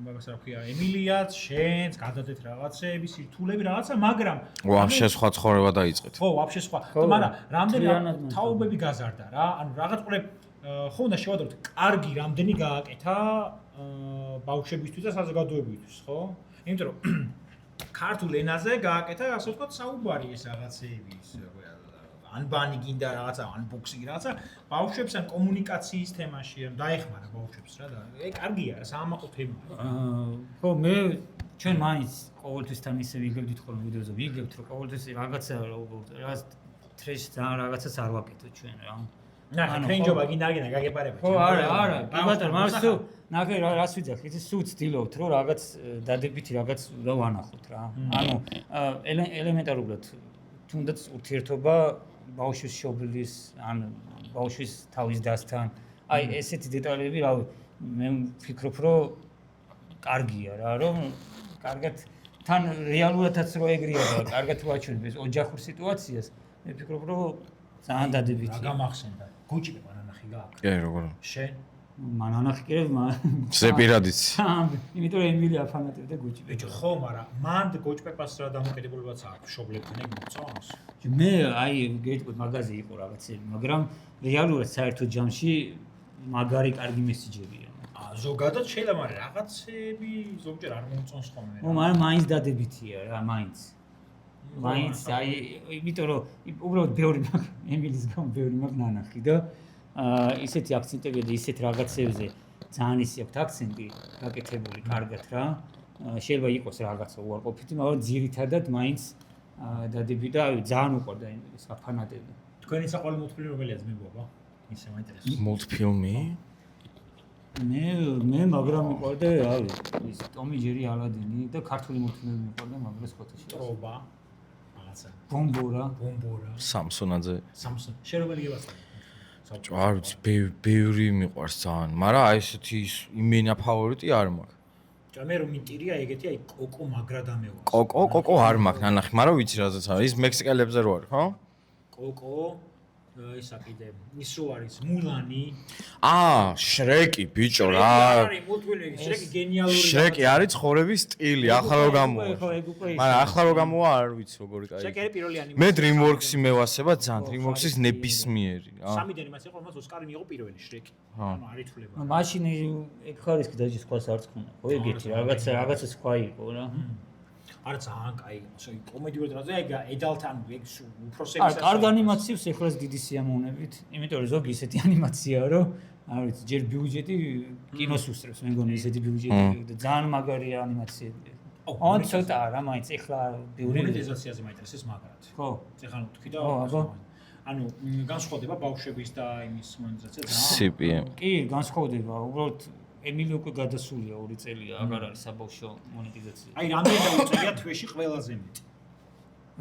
მაგას რა ქვია, ემილიაც, შენც, გადადეთ რაღაცეები, სირთულები რაღაცა, მაგრამ ვაფშე სხვა ცხოვრება დაიწყეთ. ხო, ვაფშე სხვა. მაგრამ რამდენი თაობები გაზარდა რა. ანუ რაღაც ყურებ ხო უნდა შევადაროთ, კარგი რამდენი გააკეთა ბავშვებისთვის და საზოგადოებისთვის, ხო? იმიტომ რომ ქართულ ენაზე გააკეთა, ასე ვთქვათ, საუბარი ეს რაღაცეები, ის ანბანი გინდა რაღაცა, ანბოქსინგი რაღაცა, ბავშვებს ან კომუნიკაციის თემაში, ან დაეხმარა ბავშვებს რა და კარგია რა, საამაყო თემაა. ხო, მე ჩვენ მაინც ყოველთვის თან ისე ვიგებდით ხოლმე ვიდეოზე, ვიგებთ რომ ყოველთვის რაღაცა რაღაც ტრეშ ძალიან რაღაცას არ ვაკეთოთ ჩვენ რა. ნახე, ტრენჯობა გინდა გაგეპარება. ხო, არა, ბატონო, მას თუ ნახე რას ვიძახ, იცი სულ ვცდილობთ რომ რაღაც დადებითი რაღაც რა ვანახოთ რა. ანუ ელემენტარულად თუნდაც ურთიერთობა ბავშვის შობლის ან ბავშვის თავის დასთან. აი ესეთი დეტალები, რავი, მე ვფიქრობ, რომ კარგია რა, რომ კარგად თან რეალურადაც რო ეგრეა და კარგად ვაჩვენებ ეს ოჯახურ სიტუაციას, მე ვფიქრობ, რომ ძალიან დადებითია. რა გამახსენდა? გუჭირება ნანახი გააკეთე. კი, როგორ? შენ მანანახი კიდევ ზეპირადიც. იმიტომ რომ ემილია ფანატებდა გუჭი. ბიჭო, ხო, მაგრამ მან გოჭპეპას რა დამოკიდებულებაც აქვს მშობლებთან ეგ მოწონს. მე აი გეტყვით მაგაზე იყო რაღაცები, მაგრამ რეალურად საერთო ჯამში მაგარი კარგი მესიჯებია. ზოგადად შეიძლება რაღაცები ზოგჯერ არ მომწონს ხოლმე. ო, მაგრამ მაინც დადებითია რა, მაინც. მაინც აი იმიტომ რომ უბრალოდ ბევრი მაგ ემილის გამო ბევრი მაგ ნანახი და ისეთი აქცენტები და ისეთ რაღაცებზე ძალიან ისე აქვს აქცენტი გაკეთებული კარგად რა. შეიძლება იყოს რაღაცა უარყოფითი, მაგრამ ძირითადად მაინც დადებითი და ძალიან უყვარდა ემილის ფანატები. თქვენი საყვარელი მულტფილმი რომელია ძმებობა? ისე მაინტერესებს. მულტფილმი? მე მაგრამ მიყვარდა რავი ის ტომი ჯერი ალადინი და ქართული მულტფილმები მიყვარდა მაგრამ სკოტიში. პრობა. რაღაცა. ბომბორა. სამსონაძე. სამსონ. შენ რომელი გევასწავლე? არ ვიცი, ბევრი მიყვარს ძალიან, მაგრამ აი ესეთი იმენა ფავორიტი არ მაქვს. მე რომ მინტირია ეგეთი აი კოკო მაგრადამევა. კოკო არ მაქვს ნანახი, მაგრამ ვიცი რაზეც არის, ის მექსიკელებზე რო არის, ხო? კოკო ისა კიდე ის რო არის მულანი. შრეკი, ბიჭო რა. არის მულტფილმი, შრეკი გენიალური. შრეკი არის ცხოვრების სტილი, ახლა რო გამოვა. მაგრამ ახლა რო გამოვა არ ვიცი როგორი კაი. შრეკი არის პირველი ანიმაცია. მე DreamWorks-ი მევასება ძალიან, DreamWorks-ის ნებისმიერი. სამი მასე იყო, მას ოსკარი მიიღო პირველი შრეკი. ანუ არ ითვლება. მაშინ ეგ ხარისხი დაჟე სხვას არც ხონა. ხო ეგეთი რაღაცა სხვა იყო რა. არა ძალიან კაი, ისე კომედიური დრაზე ეგ ედალთან ეგ უფროსების კარგ ანიმაციებს ეხლას დიდი სიამოვნებით, იმიტომ რომ ზოგი ისეთი ანიმაციაა, რომ არ ვიცი, ჯერ ბიუჯეტი კინოს უსწრებს, მე მგონი ისეთი ბიუჯეტი და ძალიან მაგარი ანიმაციებია. ან ცოტა რა, მაინც ეხლა ბევრი მონეტიზაციაზე მაინტერესებს მაგრად. ხო, ეხლა თქვი და ანუ განსხვავდება ბავშვების და იმის მონეტიზაცია ძალიან. CPM. კი, განსხვავდება, უბრალოდ ემილი უკვე გადასულია 2 წელია, აღარ არის საბავშვო მონეტიზაცია. აი რამდენი დაუწერია თვეში ყველაზე მეტი.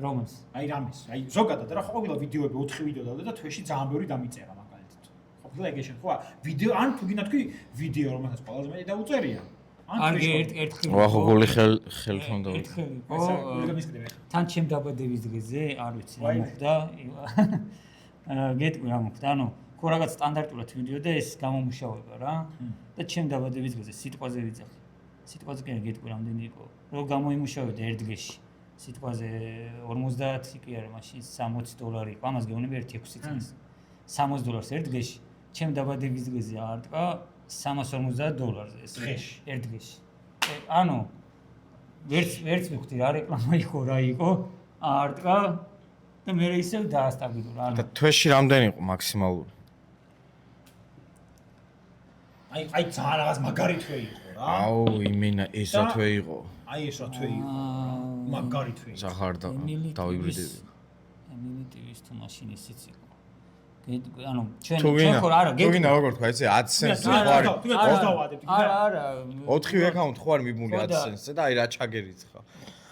რომას? აი რამის, აი ზოგადად რა ყოფილა ვიდეოები 4 ვიდეო დავდა და თვეში ძალიან ბევრი დამიწერა მაგალითად. ყოფილა ეგეშენ ხო? ვიდეო ან თუ გინდა თქვი ვიდეო რომელსაც ყველაზე მეტი დაუწერია. კარგი ერთხელ ვახუგული ხელფონდა. ერთხელ ხო, თან ჩემ დაბადების დღეზე, არ ვიცი რა მოხდა. გეტყვი რა მოხდა, ანუ ხო რაღაც სტანდარტულად მიდიოდა ეს გამომუშავება რა და ჩემ დაბადების დღეზე სიტყვაზე ვიძახი. სიტყვაზე კი არ გეტყვი რამდენი იყო. რო გამოიმუშავებდა ერთ დღეში. სიტყვაზე 50 კი არა, მაშინ $60 იყო. ამას გეუბნები 1-6 წელს. $60 ერთ დღეში. ჩემ დაბადების დღეზე არტყა $350 ეს ერთ დღეში. ანუ ვერც მივხვდი რა რეკლამა იყო რა იყო. არტყა და მე ისევ დაასტაბილურა. და თვეში რამდენი იყო მაქსიმალური? აი ძალიან რაღაც მაგარი თვე იყო რა. აუ, იმენა ესა თვე იყო. აი ეს რა თვე იყო. მაგარი თვე. ზახარ და დავიბრიდები. ემილი ტივის თუ მაშინ ისიც იყო. ანუ ჩვენ ხო არა თუ გინდა როგორ თქვა იცი 10 cents ხო არის. არა 4 აკაუნტ ხო არის მიბმული 10 cents-ზე და აი რა ჩაგერიც ხა.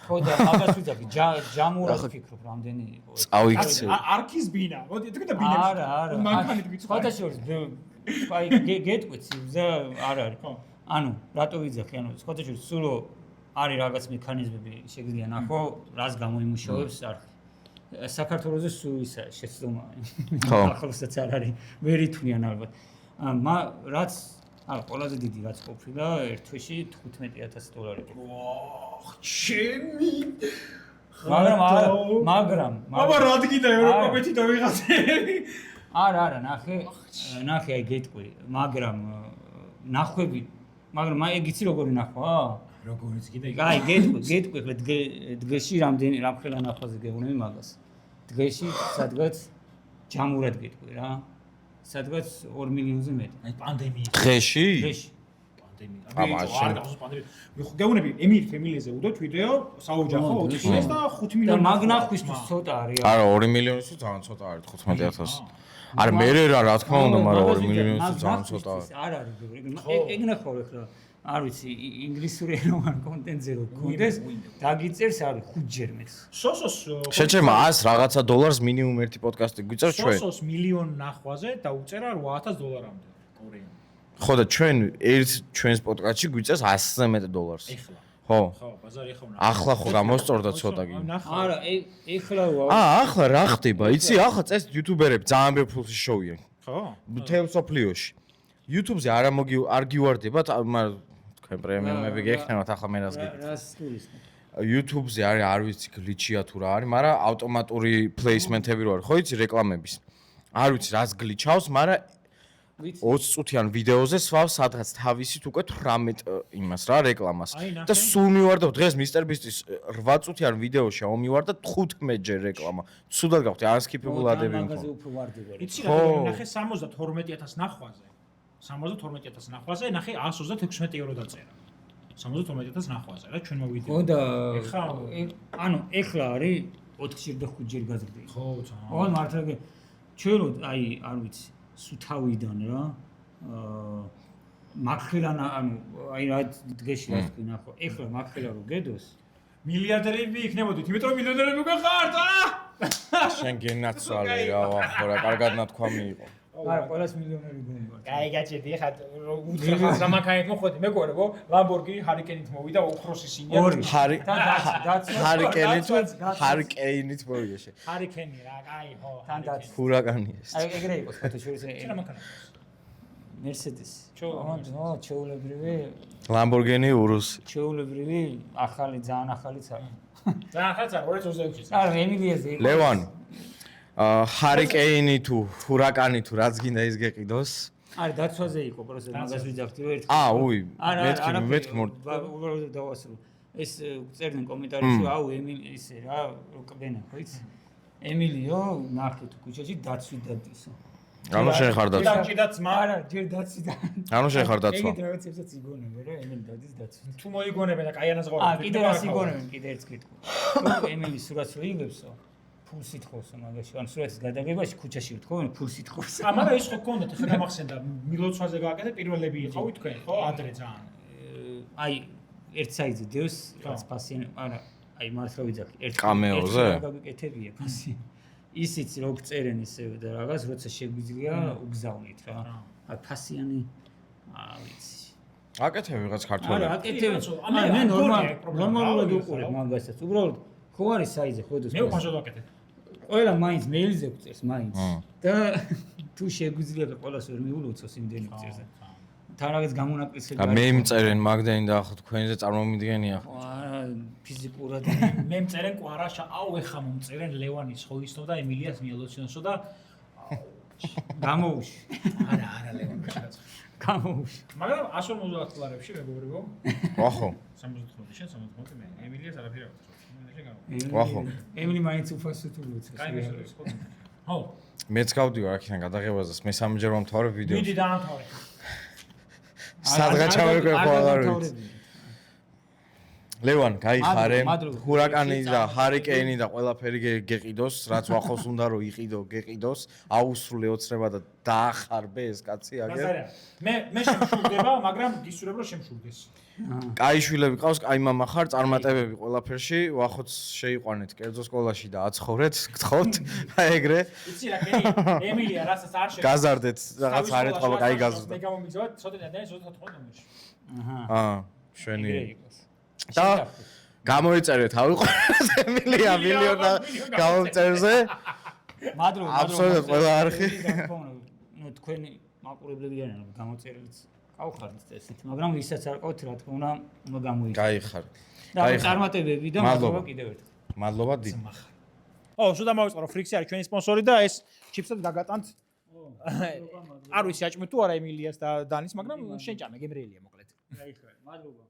ხო და მაგას ვიძახი ჯამურად ვფიქრობ რამდენი იყო. წავიქცე. არქის ბინა. მოდი თქვი და ბინებში. არა. მანქანით გიწვა. სხვადასხვა აი გეტყვით სიუზე არ არის. ანუ რატო ვიძახი? ანუ სხვადასხვა სულო არის რაღაც მექანიზმები შეგვიძლია ნახო, რას გამოიმუშავებს არხი. საქართველოზე სულ ისა შეცდომა. ხო. ახლოსაც არ არის. ვერ ითვლიან ალბათ. რაც ყველაზე დიდი რაც ყოფილა ერთ თვეში $15,000 იყო. ვაჰ, ჩემი. მაგრამ აბა რა დგიდა ევროპაში და ვიღაცე. არა, ნახე აი გეტყვი, მაგრამ ნახვები, მაგრამ აი იცი როგორი ნახვა? როგორიც კიდე აი გეტყვი ხე დღეში რამდენი რამხელა ნახვაზე გეუბნები მაგას. დღეში სადღაც ჯამურად გეტყვი რა. სადღაც 2 მილიონზე მეტი. აი პანდემია. დღეში? პანდემია. აბა, გეუბნები ემილ ფემილიაზე უდოთ ვიდეო საოჯახო 4 და 5 მილიონი. და მაგ ნახვისთვის ცოტა არის. არა 2 მილიონისთვის ძალიან ცოტა არის 15,000. არა მე რა თქმა უნდა, მაგრამ 2 მილიონისთვის ძალიან ცოტა არის. არ არის ეგ ნახავ ეხლა. არ ვიცი ინგლისური ენოვან კონტენტზე რო გქონდეს დაგიწერს არის 5-ჯერ მეც. სოსოს შეჩერმა 100 რაღაცა დოლარს მინიმუმ ერთი პოდკასტი გვიწევს ჩვენ. სოსოს მილიონ ნახვაზე და უწერა $8,000-მდე კორეიდან. ხო და ჩვენს პოდკასტში გვიწევს $100-ზე მეტ დოლარს. ეხლა. ხო. ხო, ბაზარი ეხლა უნდა. ახლა ხო გამოსწორდა ცოტა კი. არა, ეხლა ახლა რა ხდება? იცი, ახლა წეს იუთუბერები ძალიან ბევრ ფულს შოუიან. ხო? მთელ სოფლიოში. YouTube-ზე არ გივარდებათ, მაგრამ თქვენ პრემიუმები გექნებათ, ახლა მე რას გიგეთ. რას გულისხმობ? YouTube-ზე არის არ ვიცი გლიჩია თუ რა არის, მაგრამ ავტომატური პლეისმენტები რო არის, ხო იცი რეკლამების. არ ვიცი რას გლიჩავს, მაგრამ 20 წუთიან ვიდეოზე სვავს სადღაც თავისით უკვე 18 იმას რა რეკლამას. და სულ მივარდა დღეს Mr Beast-ის 8 წუთიან ვიდეოში ამივარდა 15-ჯერ რეკლამა. სულად გავხდი unskippable adები. მაგაზე უფრო ვარდება. იცი რა ნახე 72,000 ნახვაზე. 72,000 ნახვაზე ნახე €126 დაწერა. 72,000 ნახვაზე რა ჩვენმა ვიდეო. ხო და ანუ ეხლა არის 4-ჯერ და 5-ჯერ გაზრდილი. ხო, ძალიან. ოღონდ მართლა ჩვენ აი არ ვიცი სუთავიდან რა მაგხელანა ანუ აი რა დღეში რა თქვი ნახო ეხლა მაგხელა რო გედოს მილიარდერები იქნებოდით იმიტომ რომ მილიონერები უკვე ხართ შენ გენაცვალე რა ხო რა კარგად ნათქვამი იყო არა ყველას მილიონერი გონივა აი გაჭედი ხა უცხოს რამაკაით მოხდი მეგობრებო ლამბორგინი ჰარიკენით მოვიდა ოქროსი სინია ჰარიკენით მოვიდა ჰარიკენი რა აი ხო თან დაც ჰურაკანია აი ეგრე იყო ფოტოშურისე რა მანქანა მერსედეს ჩეულებრივი ლამბორგინი ურუსი ჩეულებრივი ახალი ძალიან ახალიც არის ძალიან ახალიც არის 2026 არა ემილიაზე იყო ლევან ჰარიკენი თუ ჰურაკანი თუ რაც გინდა ის გეყიდოს არა დაცვაზე იყო პროცესი მაგას ვიძახდი რომ ერთი უი მეთქი უბრალოდ დავასრულე ეს წერდნენ კომენტარებში აუ ემილი ისე რა უკბენა ხო იცი ემილიო ნახე თუ ქუჩაში დაცვით დადისო ანუ შენ ხარ დაცვა დაცვით და ძმა არა ჯერ დაცვით ანუ შენ ხარ დაცვა ეგეთ რაღაცებსაც იგონებენ რა ემილი დადის დაცვით თუ მოიგონებენ და კაი ანაზღაურებენ კიდე რას იგონებენ კიდე ერთს გიტყვი ემილი სურათს რო იღებსო ფულს ითხოვსო მაგაში ან სურათის გადაღებაში ქუჩაში ვთხოვენ ფულს ითხოვსო მაგრამ ის ხო გქონდათ ახლა გამახსენდა მილოცვაზე გააკეთე პირველები იყავით თქვენ ხო ადრე ძალიან აი ერთ საიტზე დევს რაც ფასიანი არა აი მართლა ვიძახი ერთ კამეოზე გაგიკეთებია ფასიანი ისიც რო წერენ ისევ და რაღაც როცა შეგვიძლია უგზავნით რა აი ფასიანი ვიცი აკეთებ ვიღაც არა, ქართველი. აკეთებ. ამე მე გონია ეგ პრობლემა. ნორმალურად უყურებ მაგასაც. უბრალოდ ხო არის საიზე ხედოს. მე უხანშოდ ვაკეთებ. ყველა მაინც მეილზე გვწერს მაინც. და თუ შეგვიძლია ყველას ვერ მიულოცოს იმდენი გვწერს. თან რაღაც გამონაკლისები და მე მწერენ მაგდენი და ხო თქვენზე წარმომიდგენია. არა ფიზიკურად მე მწერენ კვარაშა, აუ ეხა მომწერენ ლევანის ხოლისნო და ემილიას მიელოცინოსო და გამოუში. არა ლევანის რაც. გამოუში. მაგრამ 150 დოლარებში მეგობრებო. ვახო. 75 შენ 75 მე. ემილიას არაფერი არ ვთქვი. შენ გამო. ვახო. ემილი მაინც უფასო თუ უცეს. კაი მესურვებს ხო? ხო. მეც გავდივარ აქედან გადაღებაზე, მე სამჯერ მომთავრებ ვიდეოს. მიდი დაამთავრე. სადღაც ჩავერკვე ხოლმე არ ვიცი. ლევან, გაიხარე. მადლობა. ჰურაკანი და ჰარიკეინი და ყველაფერი გეყიდოს, რაც ვახოს უნდა რომ იყიდო, გეყიდოს, აუსრულე ოცნება და დაახარბე ეს კაცი აგერ. მე შემშურდება, მაგრამ გისურვებ რომ შემშურდეს. კაი შვილები ყავს, კაი მამა ხარ, წარმატებები ყველაფერში, ვახოც შეიყვანეთ კერძო სკოლაში და აცხოვრეთ, გთხოვთ. აი ეგრე. იცი რა კენი, ემილია რასაც არ შეიძლება. გაზარდეთ, რაღაც არ ეთქვა, კაი გაზრდა. მე გამომიგზავნე, ცოტა დადანი 24 ნომერში. შვენი. და გამოიწერეთ, ავიყვანეთ ემილია მილიონა გამომწერზე. მადლობა. აბსოლუტურად ყველა არხი. ნუ თქვენი მაყურებლები არიან გამოწერილიც. გავხარდით წესით, მაგრამ ვისაც არ ყავთ, რა თქმა უნდა გამოიწვიეთ. გაიხარ. და წარმატებები და მადლობა კიდევ ერთხელ. მადლობა დიდ. ო, სულ დამოვიწყო, ფრიქსი არის ჩვენი სპონსორი და ეს ჩიპსად გაგატანთ. არ ვიცი აჭმე თუ არა ემილიას და დანის, მაგრამ შენ ჭამე, გემრიელია მოკლედ. გაიხარე. მადლობა.